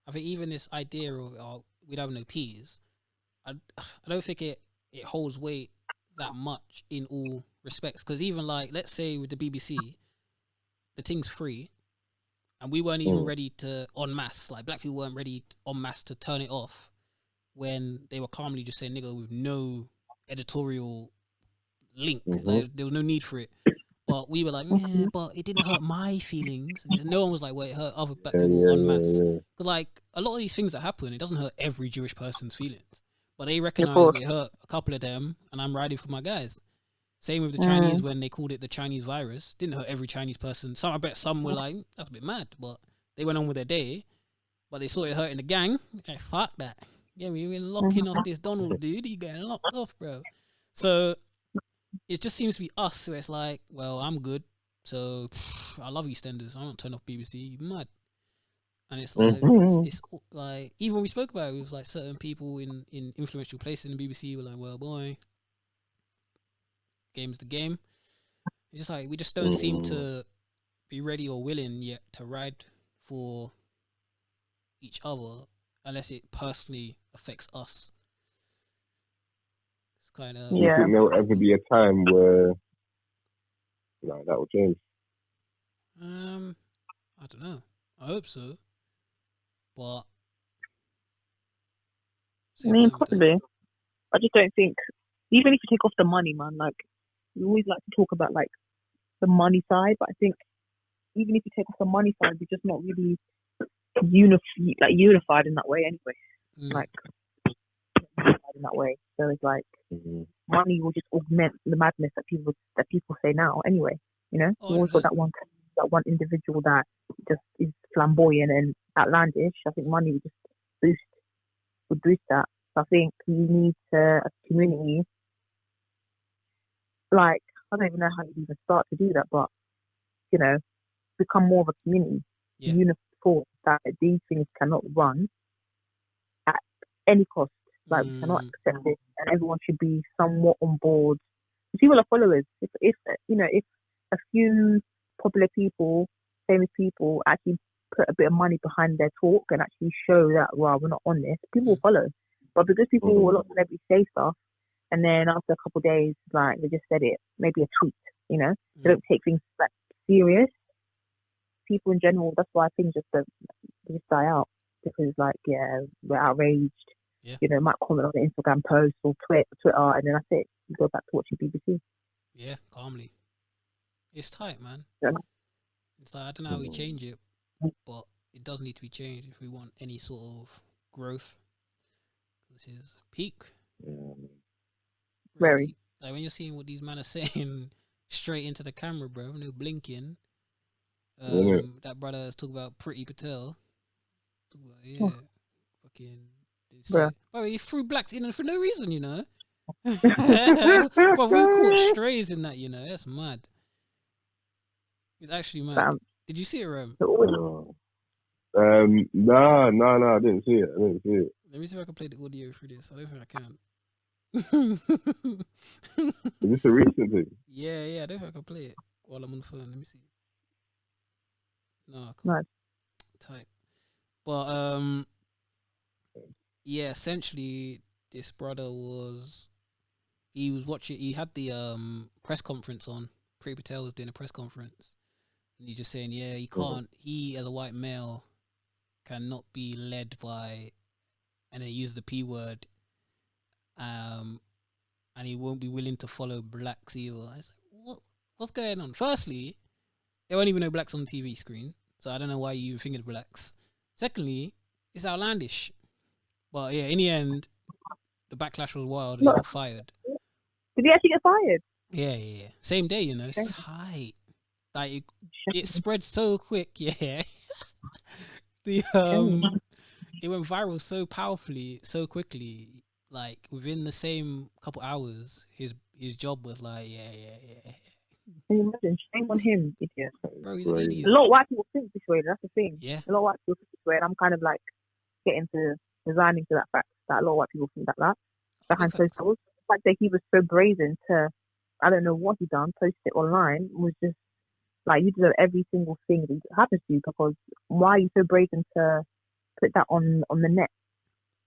I think even this idea of we don't have no peas, I don't think it holds weight that much in all respects. Because even like, let's say with the BBC, the thing's free, and we weren't even ready to en masse, like black people weren't ready en masse to turn it off when they were calmly just saying nigga with no editorial link. Like, there was no need for it. But we were like, yeah, but it didn't hurt my feelings. And no one was like, well, it hurt other black people en masse. Because like a lot of these things that happen, it doesn't hurt every Jewish person's feelings. But they recognize it hurt a couple of them, and I'm riding for my guys. Same with the Chinese when they called it the Chinese virus. Didn't hurt every Chinese person. I bet some were like, that's a bit mad. But they went on with their day. But they saw it hurting the gang. Like, fuck that. Yeah, we were locking off this Donald dude. He getting locked off, bro. So it just seems to be us where it's like, well, I'm good. So I love EastEnders. I don't turn off BBC. You mad? And it's like, it's like, even when we spoke about it with like certain people in influential places in the BBC, were like, well, boy, game's the game. It's just like, we just don't seem to be ready or willing yet to ride for each other unless it personally affects us. It's kind of... Do you think there'll ever be a time where that will change? I don't know. I hope so. But I mean, possibly. I just don't think, even if you take off the money, man, like, we always like to talk about like the money side, but I think even if you take off the money side, we're just not really unified in that way anyway. Like, unified in that way. So it's like money will just augment the madness that people say now anyway. You know, you always got that one individual that just is flamboyant and outlandish. I think money would just boost that. So I think you need to, as a community, like, I don't even know how you even start to do that, but become more of a community. Uniform that these things cannot run at any cost. Like, we cannot accept it, and everyone should be somewhat on board. People are followers. If a few popular people, famous people, actually put a bit of money behind their talk and actually show that, well, we're not on this, people will follow. But because a lot of celebrities say stuff, and then after a couple of days, like, they just said it, maybe a tweet, they don't take things like serious. People in general, that's why things just die out, because like, we're outraged. Might comment on an Instagram post or Twitter, and then that's it. You go back to watching BBC. Yeah, calmly. It's tight, man. Yeah. It's like I don't know how we change it, but it does need to be changed if we want any sort of growth. This is peak. Very. Peak. Like when you're seeing what these men are saying straight into the camera, bro, no blinking. That brother is talking about Pretty Patel. Fucking. Bro, he threw blacks in for no reason, you know. But we caught strays in that, you know. That's mad. It's actually mad. Did you see it, Rome? No, I didn't see it. Let me see if I can play the audio through this. I don't think I can. Is this a recent thing? Yeah, I don't think I can play it while I'm on the phone. Let me see. No, I can't. Nice. Type. But yeah, essentially this brother he was watching, he had the press conference on. Pretty Patel was doing a press conference. And he's just saying, yeah, he as a white male cannot be led by, and he used the P word, and he won't be willing to follow blacks either. I was like, what's going on? Firstly, there weren't even no blacks on the TV screen, so I don't know why you even think of blacks. Secondly, it's outlandish. But yeah, in the end, the backlash was wild and he got fired. Did he actually get fired? Yeah. Same day, you know. It's tight. Like it spread so quick, yeah. It went viral so powerfully, so quickly. Like within the same couple hours, his job was like, yeah. Can you imagine? Shame on him, idiot. Bro, he's an idiot. A lot of white people think this way. That's the thing. Yeah. A lot of white people think this way, and I'm kind of like getting to resigning to that fact that a lot of white people think that behind closed doors. The fact that he was so brazen to, I don't know what he done, post it online was just like, you deserve every single thing that happens to you, because why are you so brazen to put that on the net?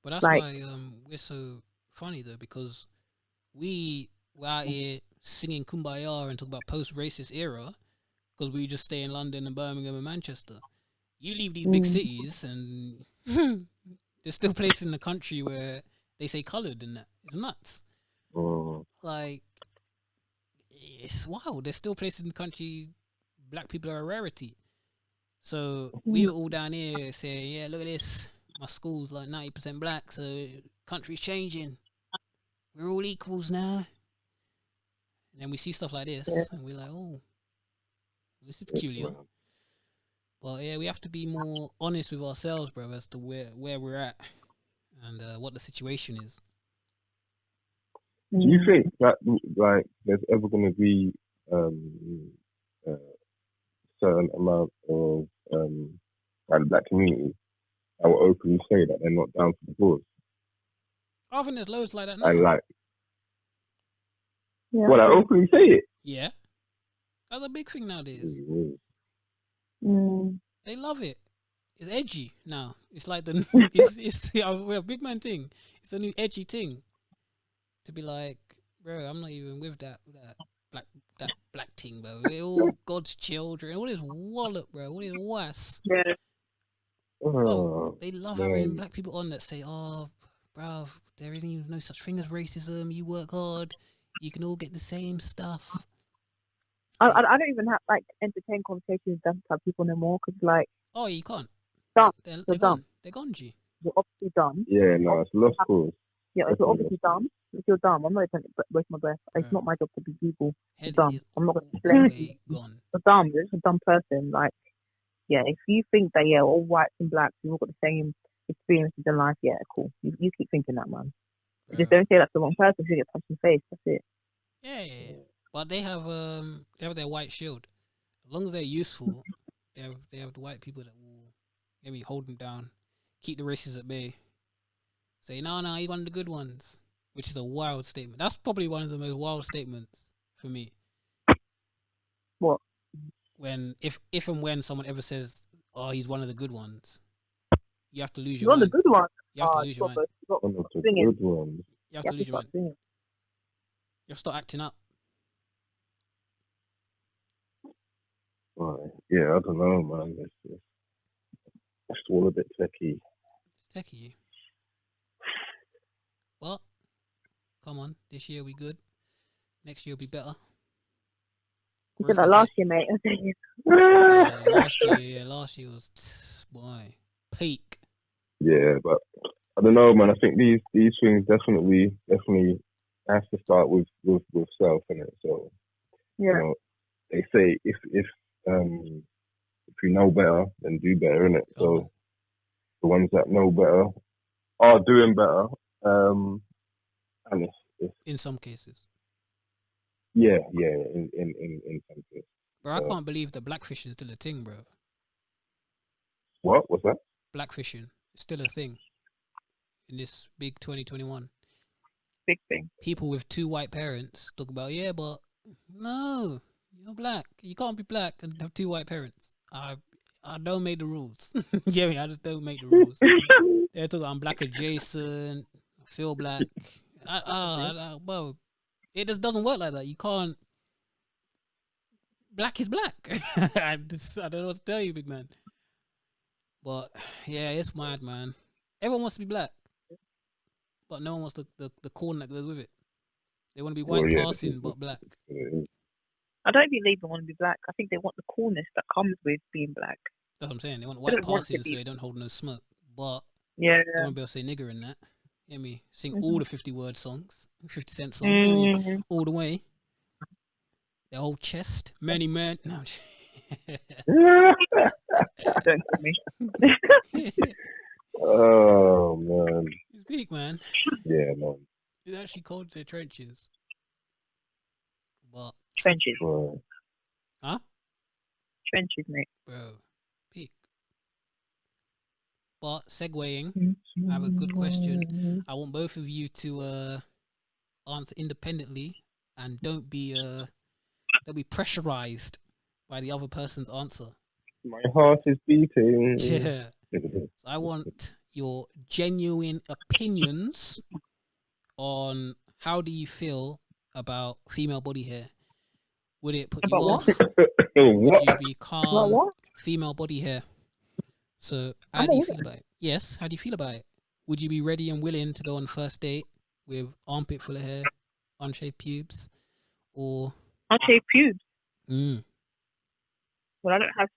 But that's why we're so funny though, because we were out here singing Kumbaya and talk about post-racist era because we just stay in London and Birmingham and Manchester. You leave these big cities and there's still places in the country where they say coloured and that. It's nuts. Like, it's wild. There's still places in the country black people are a rarity. So we were all down here saying, yeah, look at this. My school's like 90% black, so country's changing. We're all equals now. And then we see stuff like this, and we're like, oh, this is peculiar. But yeah, we have to be more honest with ourselves, bro, as to where we're at and what the situation is. Do you think that like there's ever going to be a certain amount of like the black community that will openly say that they're not down for the cause? I think there's loads like that now. And like, well, I openly say it. Yeah, that's a big thing nowadays. They love it. It's edgy now. It's like we're a big man thing. It's the new edgy thing. To be like, bro, I'm not even with that black thing, bro. We're all God's children. All this wallop, bro. All this was. Yeah. They love having black people on that say, oh, bro, there isn't even no such thing as racism. You work hard. You can all get the same stuff. I don't even have like entertain conversations with them type of people no more, because like, oh, you can't. Dumb. They're dumb. They're gone, G. You're obviously dumb. Yeah, no, it's lost cause. Yeah, if you're obviously dumb, if you're dumb, I'm not even waste my breath. It's not my job to be Google. You're dumb. I'm not going to explain to you. You're dumb. You're just a dumb person. Like, yeah, if you think that, all whites and blacks, you've all got the same experiences in life, yeah, cool. You keep thinking that, man. Just don't say that's the wrong person, you get punched in the face. That's it. Yeah. But they have their white shield. As long as they're useful, they have the white people that will maybe hold them down, keep the racists at bay. Say, no, you're one of the good ones, which is a wild statement. That's probably one of the most wild statements for me. What? If and when someone ever says, oh, he's one of the good ones, you have to lose your mind. You're the good one. You have to lose your mind. One of the good ones. You have to lose your mind. You have to start acting up. Yeah, I don't know, man. It's all a bit techie. It's techie. Well, come on. This year we good. Next year will be better. You said that last year, mate. I tell you. Last year was boy peak. Yeah, but I don't know, man. I think these things definitely has to start with self, innit? So Yeah. you know, they say if you know better, then do better, innit? So the ones that know better are doing better, and it's in some cases. Yeah, in some cases. Bro, I can't believe that blackfishing is still a thing, bro. What? What's that? Blackfishing is still a thing in this big 2021. Big thing. People with 2 white parents talk about, but no, you're black. You can't be black and have 2 white parents. I don't make the rules. I just don't make the rules. They're talking, I'm black adjacent, I feel black. Well, it just doesn't work like that. You can't. Black is black. I don't know what to tell you, big man. But yeah, it's mad, man. Everyone wants to be black, but no one wants the corn that goes with it. They want to be white passing, but black. I don't think they even want to be black. I think they want the coolness that comes with being black. That's what I'm saying. They want white passing so they don't hold no smoke. But they won't be able to say nigger in that. Hear me? Sing all the 50-word songs, 50 Cent songs, all the way. Their whole chest, many men. No, don't tell me. Oh man, it's big, man. Yeah, man. It's actually cold in the trenches. But trenches, huh? Trenches, mate. Bro, peak. But segueing, I have a good question. I want both of you to answer independently, and don't be pressurized by the other person's answer. My heart is beating. Yeah. So I want your genuine opinions on how do you feel about female body hair. Would it put you off? Would you be calm? Female body hair. So how do you feel about it? Yes, how do you feel about it? Would you be ready and willing to go on the first date with armpit full of hair, unshaved pubes, or unshaved pubes? Well, I don't have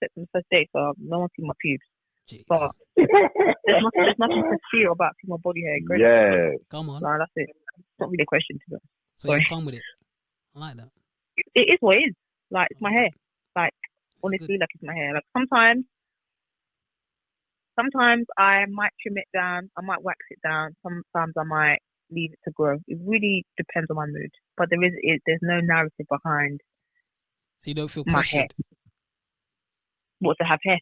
sex on the first date, so no one sees my pubes. Jeez. But there's nothing to fear about female body hair. Yeah. Come on. No, that's it. It's not really a question to me. So you're calm with it? I like that. It is what it is. Like, it's my hair. Like, honestly, like, it's my hair. Like, sometimes I might trim it down. I might wax it down. Sometimes I might leave it to grow. It really depends on my mood. But there's no narrative behind. So you don't feel pressured? What, to have hair?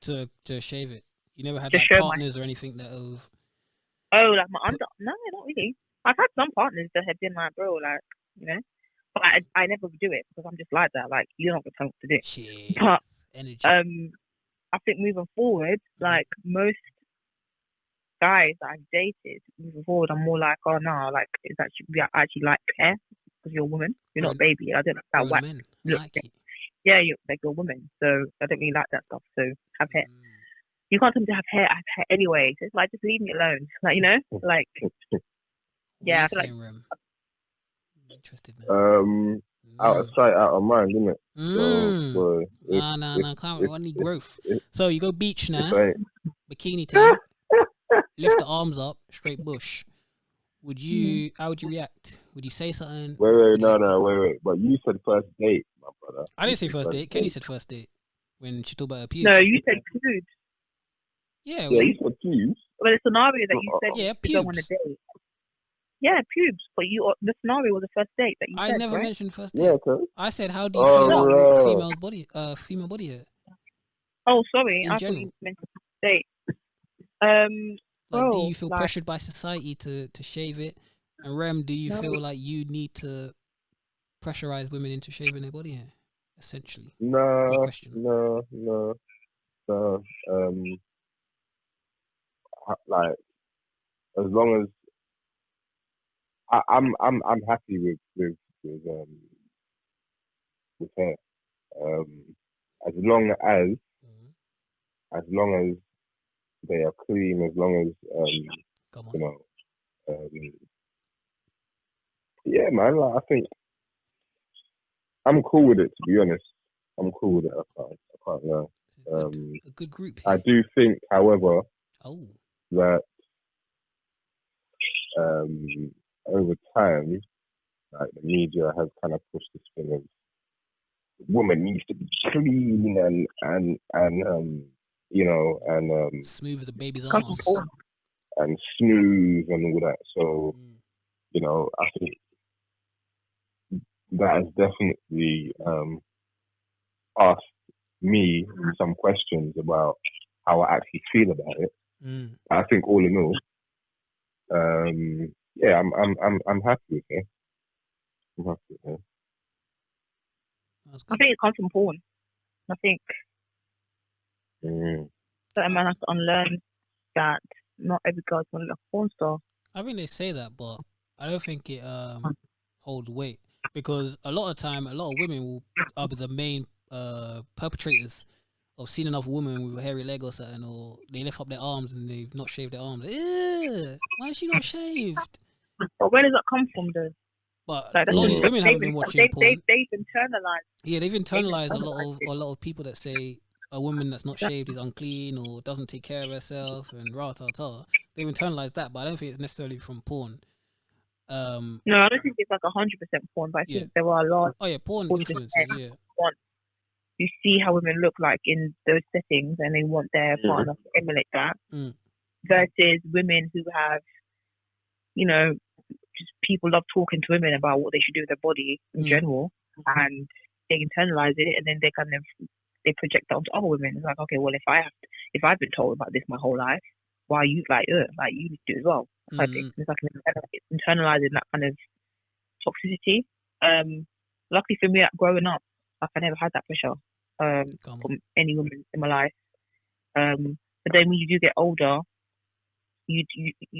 To shave it? You never had like partners or anything that have... Oh, like my under... No, not really. I've had some partners that have been like, bro, like, you know. But I never do it because I'm just like that. Like, you're not going to tell me what to do. Jeez. But, energy. I think moving forward, like, most guys that I've dated, moving forward, I'm more like, oh, no, like, it's actually, we actually like hair because you're a woman. You're not a baby. I don't like that wax. Like it. Yeah, you're a woman, so I don't really like that stuff. So have hair. You can't tell me to have hair. I have hair anyway. So it's like, just leave me alone. Like, you know, like, yeah. I feel like. Interested now. Out of sight, out of mind, isn't it? So, nah, can't. I need growth. So you go beach now, bikini time, lift the arms up, straight bush. Would you? How would you react? Would you say something? Wait. But you said first date, my brother. I didn't say first date. Kenny said first date when she talked about her pubes. No, you said pubes. Yeah, you said pubes. Well, the scenario that you said pubes. Go on a date. Yeah, pubes. But the scenario was a first date that you said. I never right? mentioned first date. Yeah, okay. I said, how do you feel about female body hair? Oh, sorry. In I general. thought you meant first date. Do you feel pressured by society to shave it? And Rem, do you feel like you need to pressurize women into shaving their body hair? Essentially. No. Like, as long as I'm happy with hair. As long as they are clean, as long as you know, yeah, man. Like, I think I'm cool with it, to be honest. I'm cool with it. I can't lie. A good group. I do think, however, that over time, like the media has kind of pushed this thing of woman needs to be clean and smooth as a baby's arse and smooth and all that. So I think that has definitely asked me some questions about how I actually feel about it. I think all in all, I'm happy with it. I'm happy with it. I think it comes from porn. I think that a man has to unlearn that not every girl's gonna look a porn star. I think they say that, but I don't think it holds weight, because a lot of time, a lot of women are the main perpetrators of seeing enough women with a hairy leg or something, or they lift up their arms and they've not shaved their arms. Ew, why is she not shaved? But where does that come from, though? But a lot of these women haven't been watching porn. They've internalized. Yeah, they've internalized a lot of people that say a woman that's not shaved is unclean or doesn't take care of herself and rah ta ta. They've internalized that, but I don't think it's necessarily from porn. No, I don't think it's like 100% porn, but I think there are a lot. Oh yeah, porn influences. Yeah, you see how women look like in those settings, and they want their partner to emulate that. Versus women who have, just people love talking to women about what they should do with their body in general, and they internalize it, and then they kind of project that onto other women. It's like, okay, well, if I've been told about this my whole life, why are you like you need to do it as well? It's like internalizing that kind of toxicity. Luckily for me, growing up, like I never had that pressure from any woman in my life. But then when you do get older, you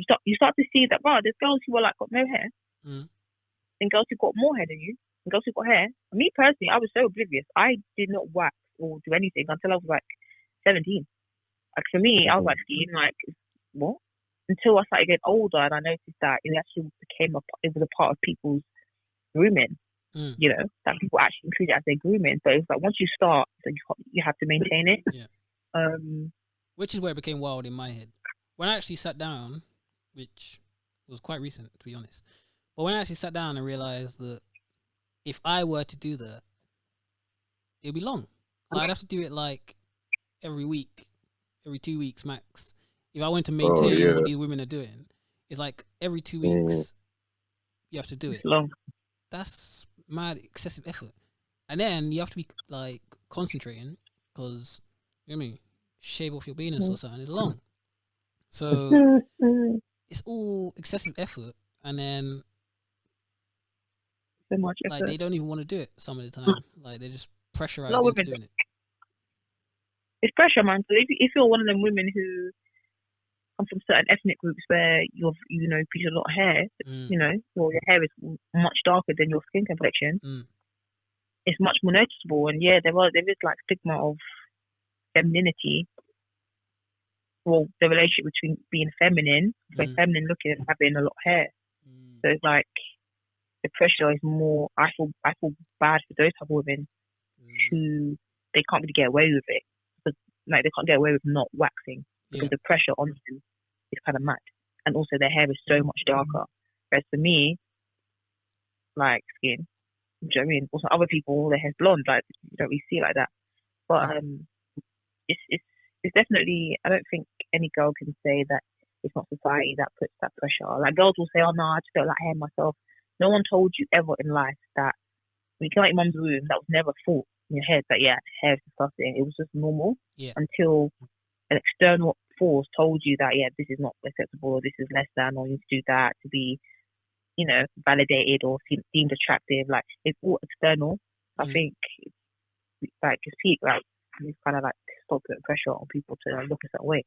start to see that there's girls who are like got no hair, and girls who got more hair than you, and girls who got hair. Me personally, I was so oblivious. I did not wax or do anything until I was like 17. Like for me, I was like, what? Until I started getting older, and I noticed that it actually it was a part of people's grooming. That people actually include it as their grooming. So it's like once you start, so you have to maintain it. Yeah. Which is where it became wild in my head. When I actually sat down, which was quite recent to be honest, but when I actually sat down and realized that if I were to do that, it'd be long. Like, I'd have to do it like every week, every 2 weeks max. If I want to maintain what these women are doing, it's like every 2 weeks you have to do it. Long. That's mad excessive effort. And then you have to be like concentrating because, shave off your penis or something. It's long. So it's all excessive effort. And then so much effort. Like they don't even want to do it some of the time. Like they just pressurize into doing it. It's pressure, man. So if you're one of them women who come from certain ethnic groups where you produce a lot of hair, or your hair is much darker than your skin complexion, it's much more noticeable. And there is like stigma of femininity, well, the relationship between being feminine, feminine looking and having a lot of hair. So it's like the pressure is more. I feel bad for those type of women who they can't really get away with it. Like they can't get away with not waxing because the pressure on them is kind of mad, and also their hair is so much darker. Whereas for me, like skin, do you know what I mean? Also, other people, their hair's blonde, like you don't really see it like that. But it's definitely. I don't think any girl can say that it's not society that puts that pressure. Like girls will say, "Oh no, I just don't like hair myself." No one told you ever in life that when you came out your mum's womb, that was never thought in your head that hair is disgusting. It was just normal until an external force told you that this is not acceptable, or this is less than, or you need to do that to be, validated or deemed attractive. Like it's all external. I think like just you kind of like stop putting pressure on people to look a certain way.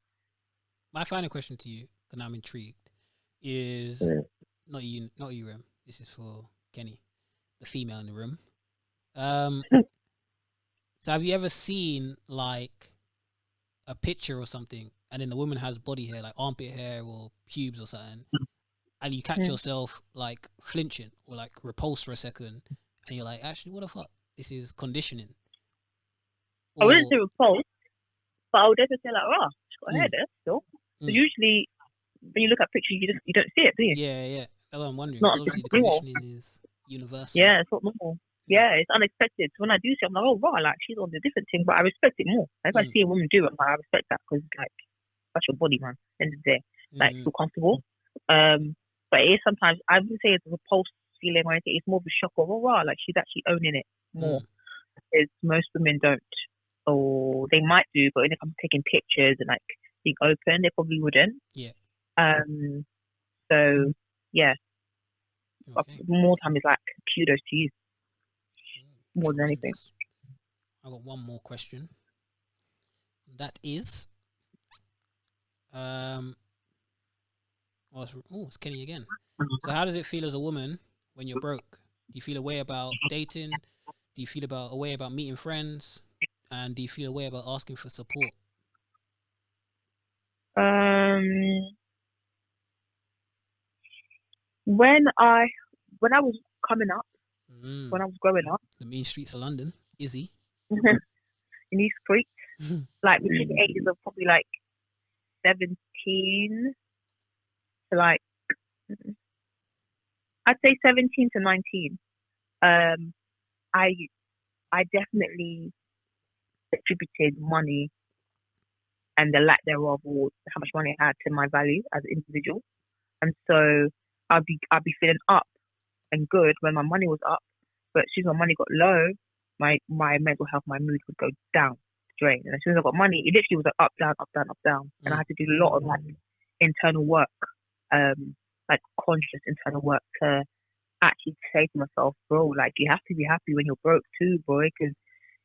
My final question to you, because I'm intrigued, is not you, Rem. This is for Kenny, the female in the room. So have you ever seen like a picture or something, and then the woman has body hair, like armpit hair or pubes or something, and you catch yourself like flinching or like repulsed for a second, and you're like, actually, what the fuck? this is conditioning? I wouldn't say Or repulsed, but I would definitely say like, oh, she's got hair Mm. there still. So Mm. usually when you look at pictures, you don't see it, do you? yeah, that's what I'm wondering. Not 'Cause obviously, the normal. conditioning is universal. Yeah, it's not normal. Yeah, it's unexpected. So when I do see it, I'm like, oh, wow, like she's on a different thing, but I respect it more. If I see a woman do it, I'm like, I respect that because like that's your body, man. End of the day, like feel comfortable. But it is sometimes I wouldn't say it's a repulsed feeling or anything. It's more of a shock of, oh, wow, like she's actually owning it more. Because most women don't, or they might do, but when it comes to taking pictures and like being open, they probably wouldn't. Yeah. So yeah, Okay. more time is like kudos to you more than anything. I got one more question. That is, it's Kenny again. So how does it feel as a woman when you're broke? Do you feel a way about dating? Do you feel a way about meeting friends? And do you feel a way about asking for support? When I was coming up, when I was growing up, the mean streets of London, Izzy, in these streets, like between the ages of probably like 17 to like, I'd say 17 to 19. I definitely attributed money and the lack thereof, or how much money I had, to my value as an individual. And so I'd be feeling up and good when my money was up, but as soon as my money got low, my mental health, my mood would go down the drain. And as soon as I got money, it literally was like up, down, up, down, up, down. And I had to do a lot of like internal work, like conscious internal work to actually say to myself, bro, like you have to be happy when you're broke too, boy, because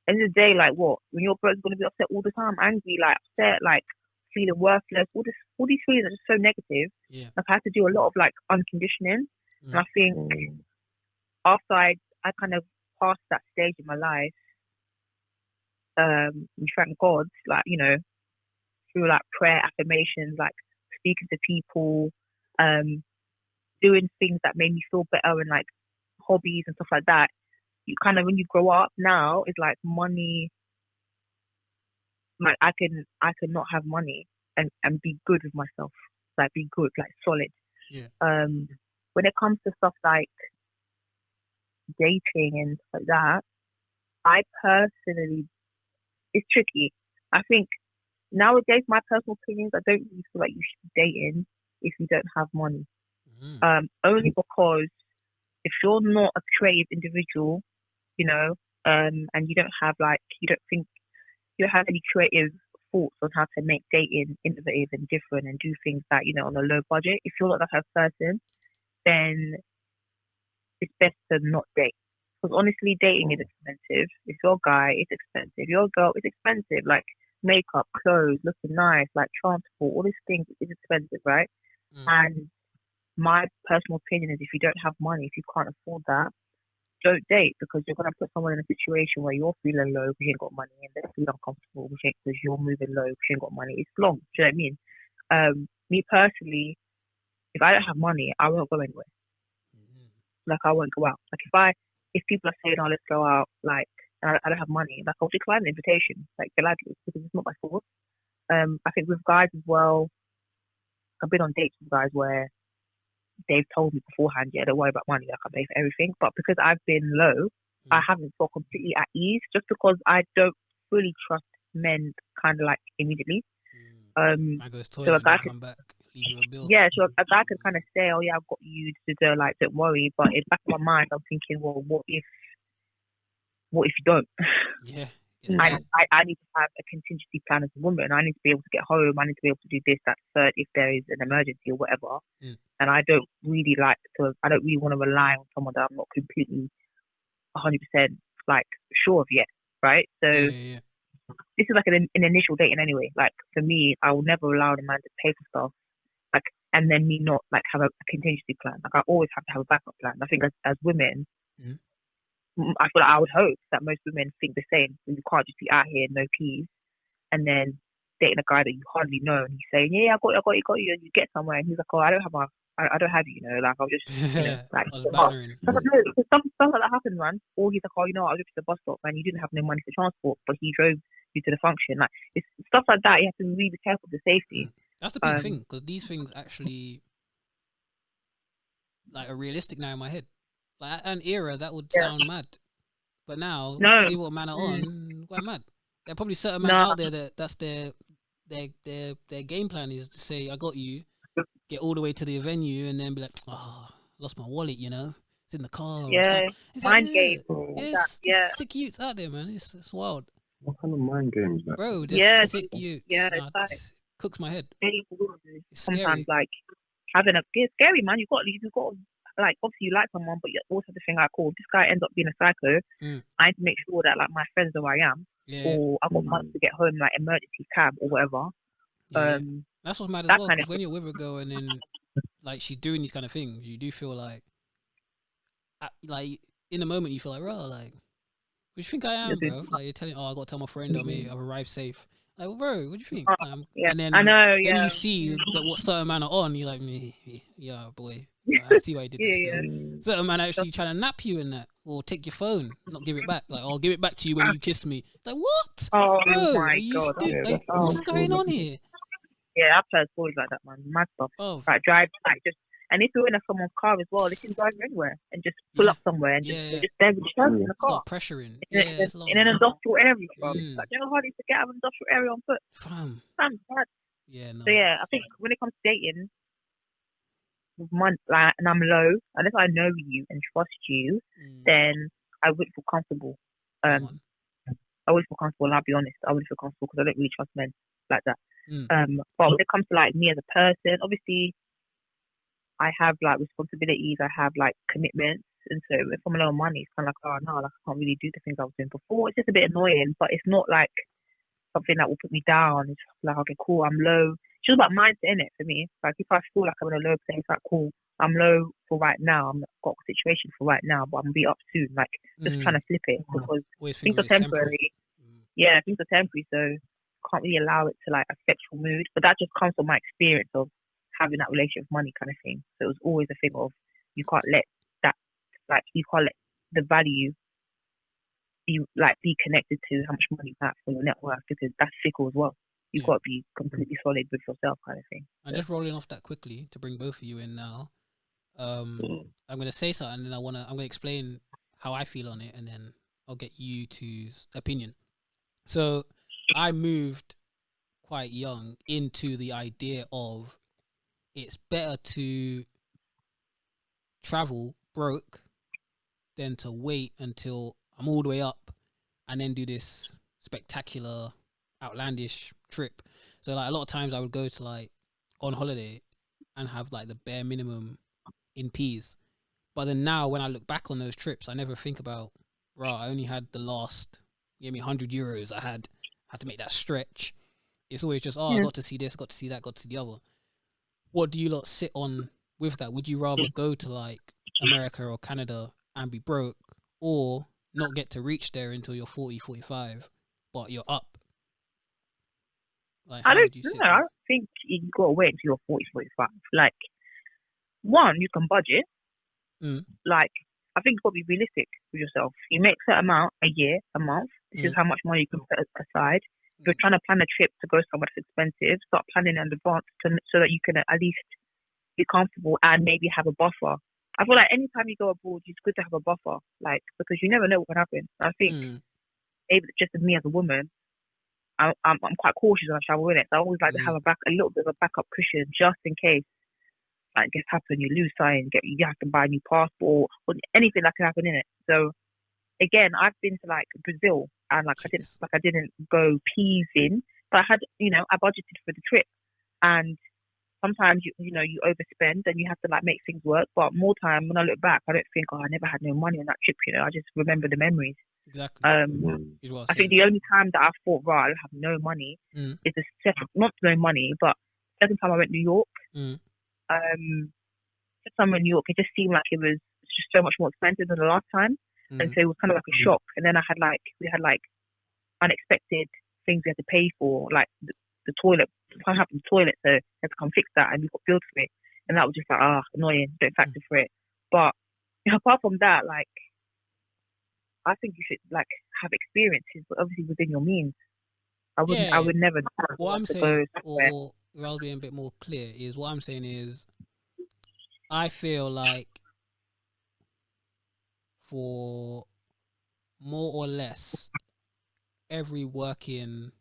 at the end of the day, like what? When you're broke, you're gonna be upset all the time, angry, like upset, like feeling worthless. All these feelings are just so negative. Yeah. Like I had to do a lot of like unconditioning, and I think after I kind of passed that stage in my life, we thank God, like through like prayer, affirmations, like speaking to people, doing things that made me feel better, and like hobbies and stuff like that. You kind of, when you grow up now, it's like money. Like I can not have money and be good with myself, like be good, like solid. Yeah. When it comes to stuff like dating and stuff like that, I personally, it's tricky. I think nowadays, my personal opinions, I don't really feel like you should be dating if you don't have money. Only because if you're not a creative individual, and you don't have any creative thoughts on how to make dating innovative and different and do things that, on a low budget, if you're not that type of person, then it's best to not date. Because honestly, dating is expensive. If you're a guy, it's expensive. If you're a girl, it's expensive. Like makeup, clothes, looking nice, like transport, all these things is expensive, right? And my personal opinion is, if you don't have money, if you can't afford that, don't date, because you're going to put someone in a situation where you're feeling low because you ain't got money, and they feel uncomfortable because you're moving low because you ain't got money. It's long. Do you know what I mean? Me personally, if I don't have money, I won't go anywhere. Like I won't go out. Like if people are saying, "Oh, let's go out," like and I don't have money, like I'll decline the invitation, like gladly, because it's not my fault. I think with guys as well, I've been on dates with guys where they've told me beforehand, yeah, don't worry about money, I can pay for everything. But because I've been low, I haven't felt completely at ease, just because I don't fully trust men kind of like immediately. I go to toilet and come back, leave you a bill. Yeah, so a guy can kind of say, oh yeah, I've got you, like don't worry. But in the back of my mind, I'm thinking, well, what if you don't? Yeah. I need to have a contingency plan as a woman. I need to be able to get home. I need to be able to do this, that, third, if there is an emergency or whatever. And I don't really want to rely on someone that I'm not completely 100% like sure of yet, right? So this is like an initial dating anyway. Like for me, I will never allow a man to pay for stuff, like, and then me not like have a contingency plan. Like I always have to have a backup plan. I think as women, I feel like I would hope that most women think the same. You can't just be out here no keys and then dating a guy that you hardly know, and he's saying, yeah, I got you, and you get somewhere, and he's like, oh, I don't have my I don't have you, like I'll just, like, I was bantering. no, some stuff like that happened, man. Or he's like, oh, I'll go to the bus stop, and you didn't have no money for transport, but he drove you to the function. Like, it's stuff like that. You have to really be careful of the safety. That's the big thing, because these things actually like are realistic now in my head. Like at an era that would sound mad, but now see what man are on, quite mad. There are probably certain men out there that's their game plan is to say, I got you, get all the way to the venue, and then be like, oh, lost my wallet, it's in the car. Yeah, it's mind game. It's sick youths out there, man. It's wild. What kind of mind game is that? Bro, just sick youths. Yeah, it cooks my head. It's sometimes scary. like it's scary, man. You've got like, obviously you like someone, but you also the thing, like, cool, this guy ends up being a psycho. I need to make sure that like my friends know who I am, or I've got money to get home, like emergency cab or whatever. Yeah. That's what's mad as well, because when you're with a girl and then like she's doing these kind of things, you do feel like in the moment you feel like, bro, like, what do you think I am, bro? Like, you're telling, I got to tell my friend I've arrived safe. Like, well, bro, what do you think? And then I know, then you see that what certain man are on, you're like, yeah, boy, I see why you did this. Certain man actually trying to nap you in that, or take your phone, not give it back. Like, I'll give it back to you when you kiss me. Like, what? Oh, bro, my God. What's going on here? Yeah, I've heard stories like that, man. Mad stuff. Like, drive, like, just, and if you're in someone's car as well, they can drive you anywhere and just pull up somewhere and just in the car. Start pressuring. In an industrial area, bro. Like, you know how hard it is to get out of an industrial area on foot? Fam. Yeah, no. So, yeah, I think when it comes to dating, with money, like, and I'm low, unless I know you and trust you, then I wouldn't feel comfortable. I wouldn't feel comfortable, and I'll be honest, I wouldn't feel comfortable because I don't really trust men like that. But when it comes to like me as a person, obviously I have like responsibilities, I have like commitments, and so if I'm low on money, it's kind of like, oh no, like I can't really do the things I was doing before. It's just a bit annoying, but it's not like something that will put me down. It's just like, okay, cool, I'm low. It's just about mindset, innit, for me. Like, if I feel like I'm in a low place, like, cool, I'm low for right now, I've got a situation for right now, but I'm gonna be up soon. Like, just trying to flip it, because things are temporary. Yeah, things are temporary, so can't really allow it to like affect your mood. But that just comes from my experience of having that relationship with money kind of thing. So it was always a thing of, you can't let the value be connected to how much money you have for your net worth, because that's fickle as well. You've got to be completely solid with yourself, kind of thing. And just rolling off that quickly to bring both of you in now. I'm going to say something, and then I'm going to explain how I feel on it, and then I'll get you two's opinion. So I moved quite young into the idea of it's better to travel broke than to wait until I'm all the way up and then do this spectacular, outlandish trip. So like a lot of times I would go to like on holiday and have like the bare minimum in peas. But then now when I look back on those trips, I never think about, I only had the last, give me 100 euros. I had to make that stretch. It's always just, I got to see this, got to see that, got to see the other. What do you lot sit on with that? Would you rather go to like America or Canada and be broke, or not get to reach there until you're 40, 45, but you're up? Like, I don't think you got to wait until you're 40, 45. Like, one, you can budget. Like, I think you've got to be realistic with yourself. You make a certain amount a year, a month. This is how much money you can put aside. If you're trying to plan a trip to go somewhere that's expensive, start planning in advance so that you can at least be comfortable and maybe have a buffer. I feel like anytime you go abroad, it's good to have a buffer, like, because you never know what can happen. I think maybe just as me as a woman, I'm quite cautious when I travel with it. So I always like to have a little bit of a backup cushion just in case, like, gets happen, you lose something, you have to buy a new passport or anything that can happen in it. So again, I've been to like Brazil, and like I didn't go peasing, but I had, I budgeted for the trip, and sometimes you overspend and you have to like make things work. But more time, when I look back, I don't think, I never had no money on that trip. I just remember the memories. Exactly. I think the only time that I thought, I have no money is the second, not no money, but second time I went to New York. Second time in New York, it just seemed like it was just so much more expensive than the last time. And so it was kind of like a shock. And then we had unexpected things we had to pay for, like the toilet. Something happened to the toilet, so we had to come fix that, and we got billed for it. and that was just like annoying. Don't factor for it. But apart from that, like I think you should like have experiences, but obviously within your means. I would never. What I'm saying, or rather being a bit more clear, is what I'm saying is, I feel like for more or less every working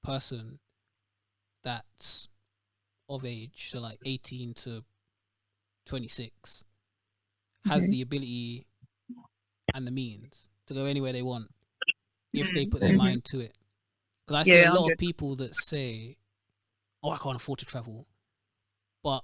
person that's of age, so like 18 to 26, has the ability and the means to go anywhere they want if they put their mind to it. Because I see a lot of people that say, "Oh, I can't afford to travel," but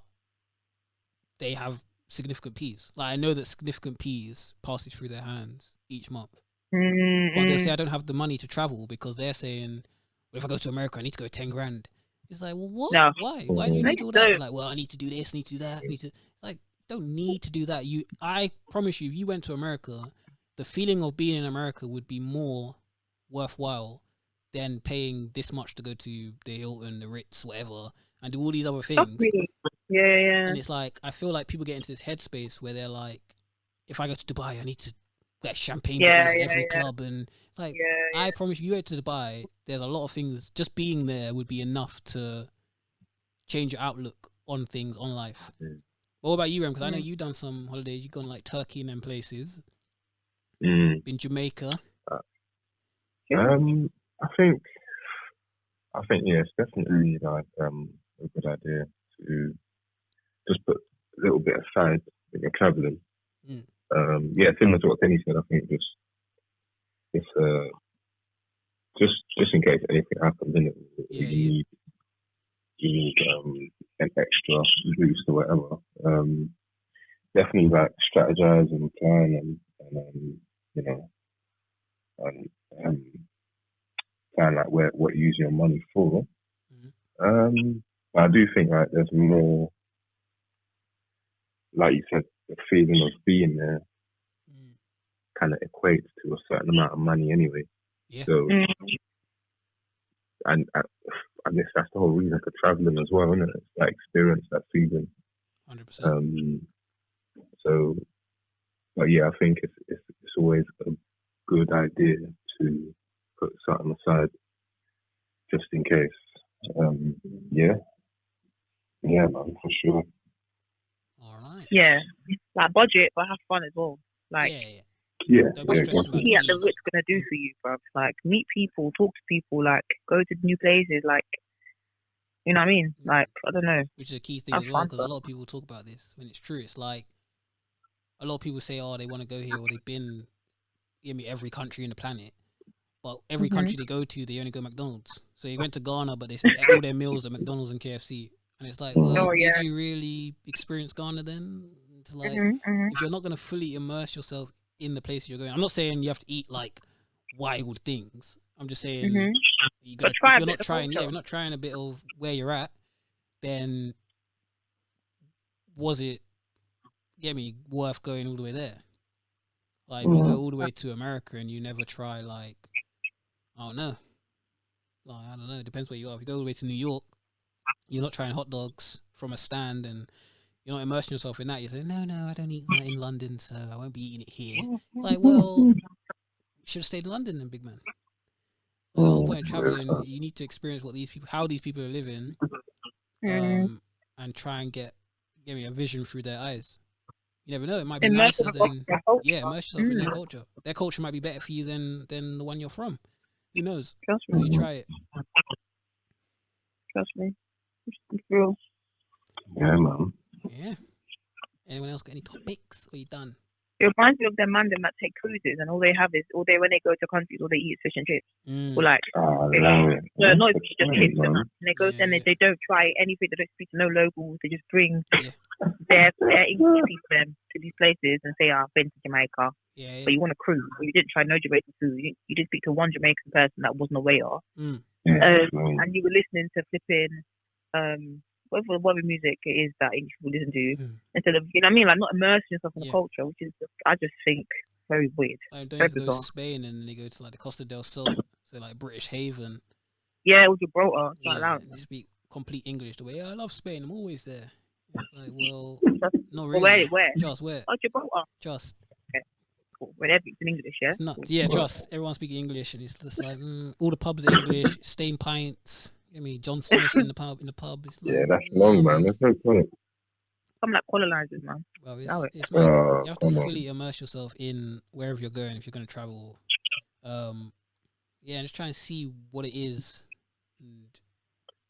they have significant P's. Like I know that significant P's passes through their hands each month, but they'll say, "I don't have the money to travel," because they're saying, "Well, if I go to America, I need to go 10 grand." It's like, well, what? No. Why? Why do you need all that? Like, well, I need to do this, I need to do that, I need to. Like, you don't need to do that. I promise you, if you went to America, the feeling of being in America would be more worthwhile than paying this much to go to the Hilton, the Ritz, whatever, and do all these other things. Yeah. And it's like, I feel like people get into this headspace where they're like, if I go to Dubai, I need to get champagne bottles at every club. And it's like, I promise you, go to Dubai, there's a lot of things, just being there would be enough to change your outlook on things, on life. What about you, Rem? Because I know you've done some holidays. You've gone like Turkey and them places. Been Jamaica. I think yeah, it's definitely like a good idea to just put a little bit aside when you're traveling. Similar to what Kenny said, I think just in case anything happens, you need an extra boost or whatever. Definitely like strategize and plan and plan like what you use your money for. I do think like there's more, like you said, the feeling of being there kind of equates to a certain amount of money anyway. So, and I guess that's the whole reason for traveling as well, isn't it? It's like experience that feeling. 100%. So, but yeah, I think it's always a good idea to put something aside just in case. Yeah, man, for sure. All right. Yeah, like budget, but have fun as well. Like, Don't be stressing about see at the Ritz gonna do for you, bro. Like, meet people, talk to people, like, go to new places, like, you know what I mean? Like, I don't know. Which is a key thing as well, because a lot of people talk about this when it's true. It's like a lot of people say, "Oh, they want to go here," or they've been in every country in the planet. But every country they go to, they only go McDonald's. So you went to Ghana, but they all their meals are McDonald's and KFC. And it's like, well, did you really experience Ghana then? It's like, if you're not going to fully immerse yourself in the place you're going, I'm not saying you have to eat like wild things. I'm just saying, if you're not trying a bit of where you're at, then was it, worth going all the way there? Like, you go all the way to America and you never try, like, I don't know. Like, I don't know. It depends where you are. If you go all the way to New York, you're not trying hot dogs from a stand and you're not immersing yourself in that. You say, no, I don't eat that in London, so I won't be eating it here. It's like, well, you should have stayed in London then, big man. Like, the whole point of traveling, you need to experience how these people are living, and try and get a vision through their eyes. You never know. It might be nicer than immerse yourself in their culture. Their culture might be better for you than the one you're from. Who knows? Trust me. You try it. Trust me. It's real. Yeah, man. Yeah. Anyone else got any topics? Or you done? It reminds me of them man that take cruises and all they have is when they go to countries, all they eat is fish and chips. Or like, not even just chips. And they go there and they don't try anything. They don't speak to no locals. They just bring their English people to these places and say, I've been to Jamaica. But you want to cruise. You didn't try no Jamaican food. You didn't speak to one Jamaican person that wasn't a waiter. And you were listening to flipping whatever music it is that English people listen to, instead of, you know what I mean, like not immersing yourself in the culture, which is, I just think, very weird. Like, don't go to Spain and they go to like the Costa del Sol, so like British Haven. Yeah, with Gibraltar, like that. They speak complete English the way, yeah, I love Spain, I'm always there. It's like, well, not Well, really. where? Just where? Oh, Gibraltar. Just. Cool. Where everything's in English, yeah? It's not. Yeah, just everyone speaking English, and it's just like all the pubs are English. Stain pints. I mean, John Smith's in the pub. It's like, Yeah, that's long, man. There's no point. Some like colonizers, man. Well, Know it. it's mad. You have to come on. fully immerse yourself in wherever you're going if you're going to travel. Yeah, and just try and see what it is and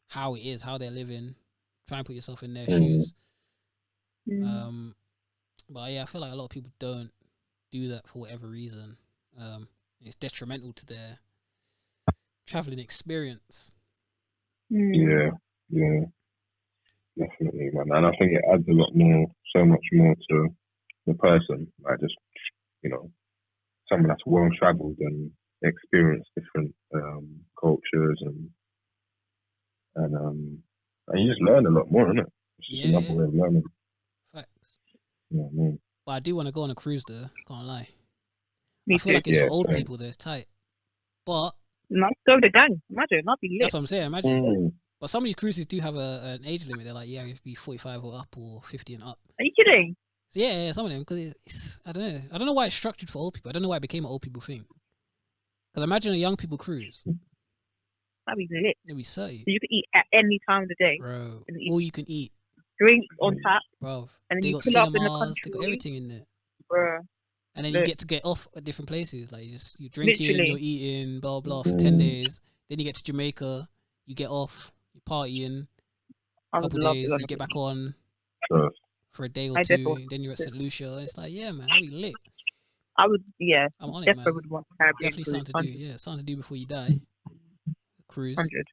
how it is, how they're living. Try and put yourself in their shoes. But yeah, I feel like a lot of people don't do that for whatever reason. It's detrimental to their traveling experience. Yeah, definitely, man. And I think it adds a lot more, so much more to the person. Like just, someone that's well travelled and experienced different cultures and you just learn a lot more, innit? It's just another way of learning. Facts. Yeah, man. But I do want to go on a cruise though, can't lie. Me I feel too. like it's for old people though, it's tight. But let's go with the gang. Imagine, that'd be lit. that's what I'm saying, imagine. But some of these cruises do have an age limit. They're like, yeah, you have to be 45 or up or 50 and up. Are you kidding? So yeah, some of them, because it's I don't know why it's structured for old people. I don't know why it became an old people thing. Because imagine a young people cruise. That'd be lit. It'd be 30. So you can eat at any time of the day. Bro, all you can eat. Drinks on tap. Bro, and then they you got pull up in the cinemas, country. they got everything in there. Bro. And then you get to get off at different places. Like you're drinking, you're eating, blah, blah, for 10 days. Then you get to Jamaica, you get off, you're partying, a couple days, you get back on for a day or two, and then you're at St. Lucia. And it's like, yeah, man, that'd be lit. I would, I'm on it, definitely man. would want Caribbean Definitely cruise, something to do. Yeah, something to do before you die. Cruise. 100.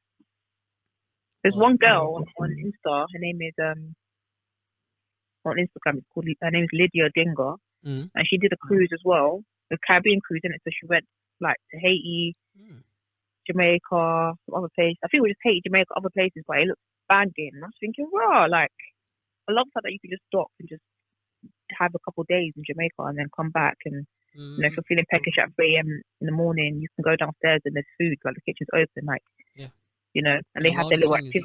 There's one girl on Insta. Her name is on Instagram. Her name is Lydia Dinga, and she did a cruise as well, a Caribbean cruise, and so she went like to Haiti, Jamaica, some other place. I think it was just Haiti, Jamaica, other places, but it looked banging. And I was thinking, wow, like I love the fact that you can just stop and just have a couple of days in Jamaica and then come back and. If you're feeling peckish at 3 a.m. in the morning, you can go downstairs and there's food, like the kitchen's open, like, and they have their little activities.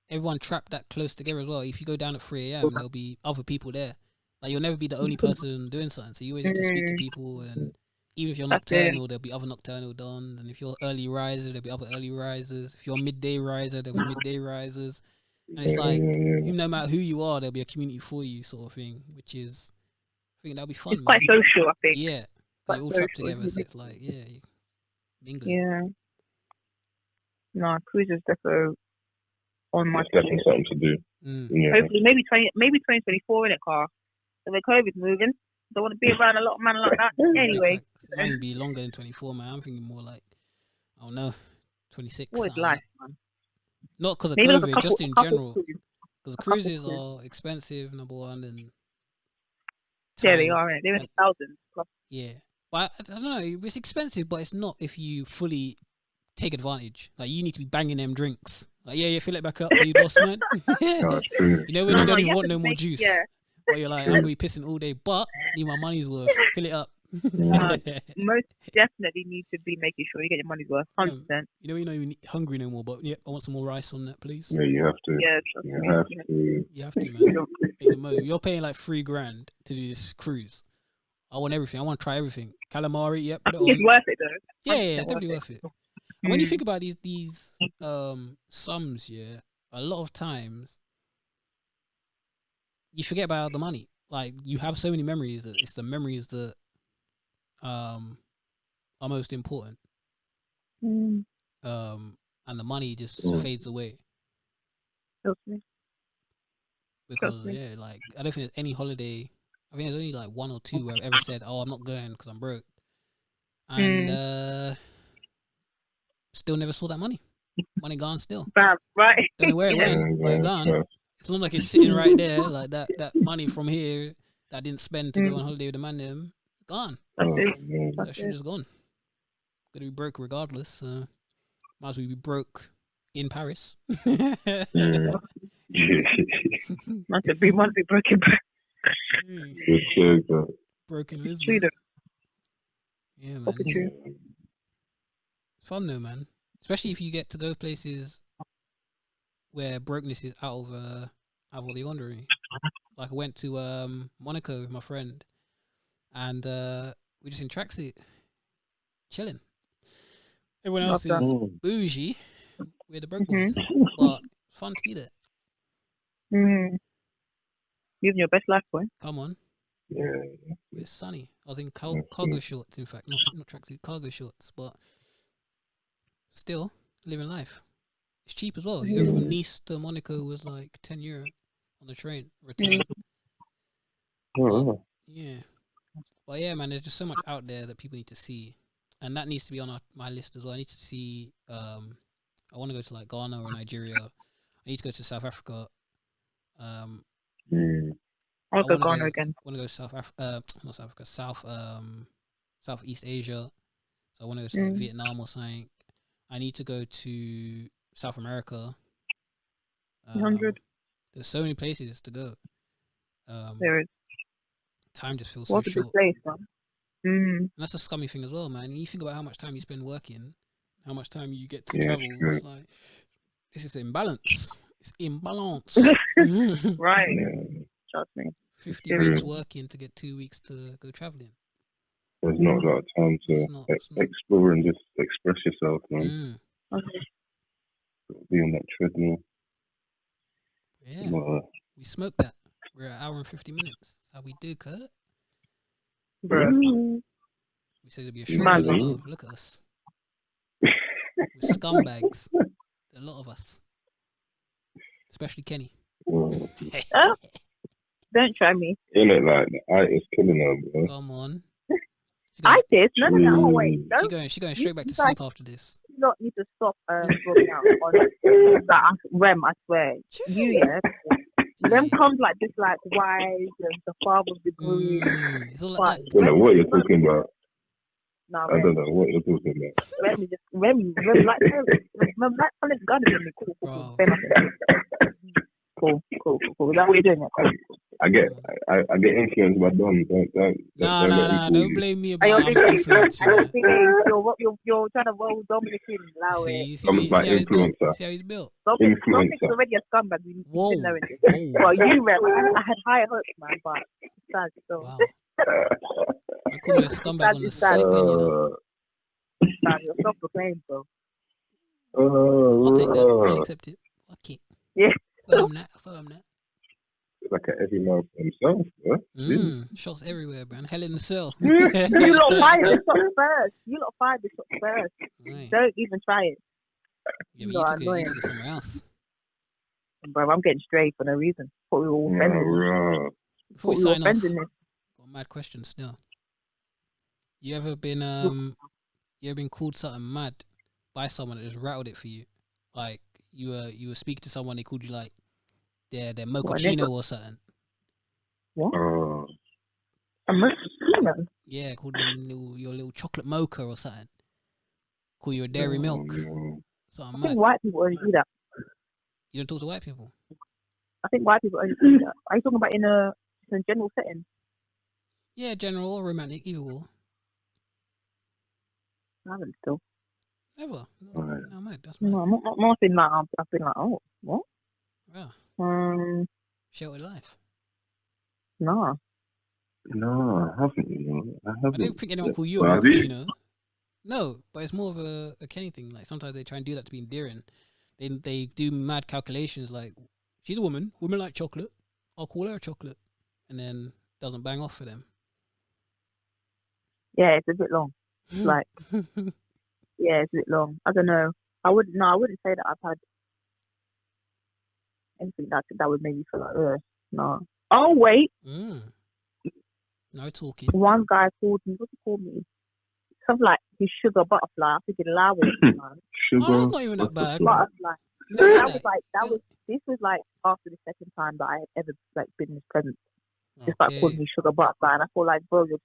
Everyone trapped that close together as well. If you go down at 3 a.m., there'll be other people there. Like, you'll never be the only person doing something. So you always have to speak to people. And even if you're nocturnal, there'll be other nocturnal dons. And if you're early riser, there'll be other early risers. If you're a midday riser, there'll be midday risers. And it's like, no matter who you are, there'll be a community for you, sort of thing, which is. I think that'll be fun. It's quite social, I think. Yeah, they all trapped together. So it's like, mingling. Yeah. No, cruise is definitely on my. It's definitely something to do. Yeah. Hopefully, maybe 2024 in it, car. So the COVID's moving. Don't want to be around a lot of man like that. Anyway, it might be longer than 24, man. I'm thinking more like, I don't know, 26. What is life, man? Not because of COVID, just in general. Because cruises are expensive, number one, and. Yeah, they are. They're in thousands. Yeah, but I don't know. It's expensive, but it's not if you fully take advantage. Like you need to be banging them drinks. Like fill it back up, you boss man. That's true. You know when you don't even want no more juice. Yeah. But you're like, I'm gonna be pissing all day, but I need my money's worth. Fill it up. Most definitely need to be making sure you get your money's worth. 100%. You know you're not even hungry no more, but I want some more rice on that, please. Yeah, you have to. Yeah, you have to, man. You're paying like $3,000 to do this cruise. I want everything. I want to try everything. Calamari, put it on. It's worth it though. Yeah, it's definitely worth it. And when you think about these sums, a lot of times you forget about the money. Like you have so many memories that it's the memories that are most important. And the money just fades away. Because like I don't think there's any holiday. I think there's only like one or two where I've ever said, "Oh, I'm not going because I'm broke," and still never saw that money. Money gone still. Right. Don't know where it went, but it's gone. It's not like it's sitting right there, like that money from here that I didn't spend to go on holiday with the man them. Gone. So I should have just gone. Gonna be broke regardless. Might as well be broke in Paris. Must be broken. Broken Lisbon. Yeah, man. It's fun though, man. Especially if you get to go places where brokenness is out of the ordinary. Like I went to Monaco with my friend, and we just in tracksuit, chilling. Everyone else Love is Mm. bougie. We're the broke boys, but it's fun to be there. Living your best life, boy. Come on, Yeah. it's sunny. I was in That's cargo good. shorts, in fact, not tracksuit, cargo shorts, but still living life. It's cheap as well. You go from Nice to Monaco was like €10 on the train return. Oh, Yeah, but yeah, man, there's just so much out there that people need to see, and that needs to be on my list as well. I need to see. I want to go to like Ghana or Nigeria. I need to go to South Africa. mm. I'll go wanna Ghana again. Want to go not South Africa, Southeast Asia. So I want to go to like Vietnam or something. I need to go to South America. 100. There's so many places to go. There is. Time just feels so What a good short. place, man. And that's a scummy thing as well, man. You think about how much time you spend working, how much time you get to travel. True. It's like this is imbalance. It's imbalance. Right. Yeah. Trust me. 50 weeks working to get 2 weeks to go traveling. There's not a lot of time to It's not. explore and just express yourself, man. Okay. Be on that treadmill. Yeah, we smoked that. We're at 1 hour and 50 minutes. That's how we do, Kurt. Bro. We said it'd be a short Man. one. Look at us. We're scumbags. A lot of us. Especially Kenny. Don't try me. You look like the itis killing her, bro. Come on. ISIS? No, wait. She's going straight back to sleep after this. You don't need to stop going out on that. Rem, I swear. You, yeah. Them comes like this, like wives and the father's degree. It's all like I don't know what you're talking about. No, I don't know what you're talking about. Remy, like Talent's gun is me. Cool. Is that what you're doing? I get influenced by Dom. Don't blame me about influence. You're trying to roll Dominic in. Dom's my influencer. See how he's built. Dominic's already a scumbag. Whoa. Well, you, Rem, I had higher hopes, man, but sad still. Wow. I call you a scumbag on the slip, You're self-proclaimed, bro. I'll take that. I'll accept it. Fuck it. Yeah. Firm that. It's like every man for himself, bro. Shots everywhere, man. Hell in the cell. You lot fired the shot first. Right. Don't even try it. Yeah, but you took it somewhere else. Bro, I'm getting straight for no reason. Thought we were all friends. Before we sign off, got a mad question still. You ever been called something mad by someone that just rattled it for you? Like you were speaking to someone, they called you like their mochaccino or something. What? A mochaccino? Yeah, called you your little chocolate mocha or something. Call you a dairy milk. I think white people only do that. You don't talk to white people? I think white people only do that. Are you talking about in a general setting? Yeah, general or romantic, either or. I haven't still. Never. No, mate, that's mad. No, not been like, I've been like, oh, what? Yeah. Sheltered life. No, I haven't. I don't think anyone call you a mochaccino. No, but it's more of a Kenny thing. Like sometimes they try and do that to be endearing. They do mad calculations like, she's a woman like chocolate, I'll call her a chocolate, and then doesn't bang off for them. Yeah, it's a bit long. Like, yeah, it's a bit long. I don't know. I wouldn't say that I've had anything that would make me feel like, no. Oh, wait. No talking. One guy called me, what did he call me? Something like his sugar butterfly. I think in Lao. Sugar. Oh, that's not even that bad. Butterfly. No, this was like after the second time that I had ever like been in his presence. Just like calling me sugar butterfly, and I feel like, bro, you're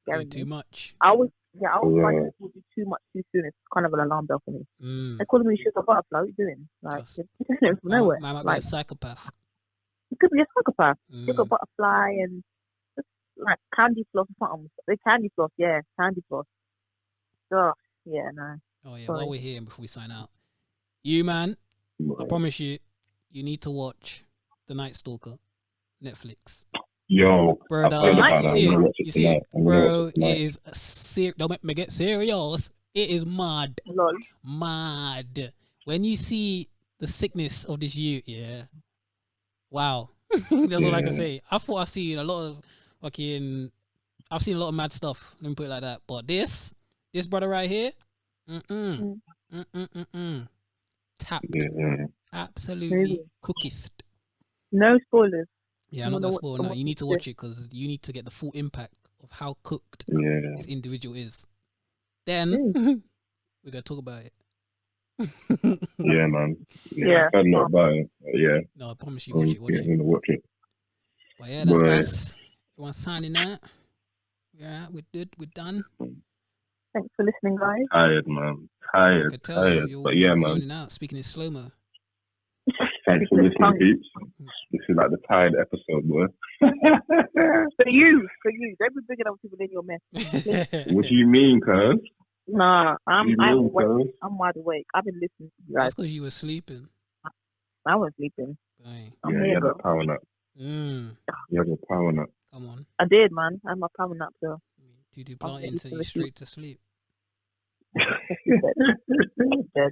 scaring me too much. I was like, you do too much too soon. It's kind of an alarm bell for me. They're calling me sugar butterfly. What are you doing? Like, you're from nowhere. Man might like, be a psychopath. You could be a psychopath. Sugar butterfly and just like candy floss or something. The candy floss, yeah, candy floss. Oh, yeah, no. Oh yeah. Sorry. While we're here and before we sign out, you man, I promise you, you need to watch The Night Stalker, Netflix. Yo, Brother, I've heard about you that. see I'm gonna it? watch it You see tonight. it? I'm gonna watch Bro, it tonight. it is don't make me get serious. It is mad. Lol. Mad. When you see the sickness of this youth, yeah. Wow. That's all I can say. I thought I've seen a lot of I've seen a lot of mad stuff. Let me put it like that. But this brother right here, tapped. Yeah. Absolutely Really? cooketh. No spoilers. Yeah, I'm not gonna spoil now. You need to watch it because you need to get the full impact of how cooked this individual is. Then we're gonna talk about it. Yeah, man. Yeah. I heard more about it. Yeah. No, I promise you, watch it. I'm gonna watch it. But yeah, that's us. Everyone signing out. Yeah, we're good. We're done. Thanks for listening, guys. Tired, man. I could tell you're But yeah, man. zoning out, speaking in slow-mo. Thanks for listening, peeps. This is like the tired episode, boy. For you. Don't be bringing up people in your mess. What do you mean, cuz? Nah, I'm cuz? wide awake. I've been listening to you guys. That's because you were sleeping. I was sleeping. Dang. Yeah, you had a power nap. You had a power nap. Come on. I did, man. I had my power nap, so. Tutu planting sent you straight to sleep. Dead.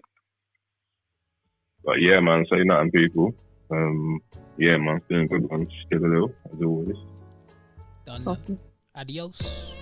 But yeah, man, say nothing, people. Yeah, man, feeling good, man. Still a little, as always. Done. Adios.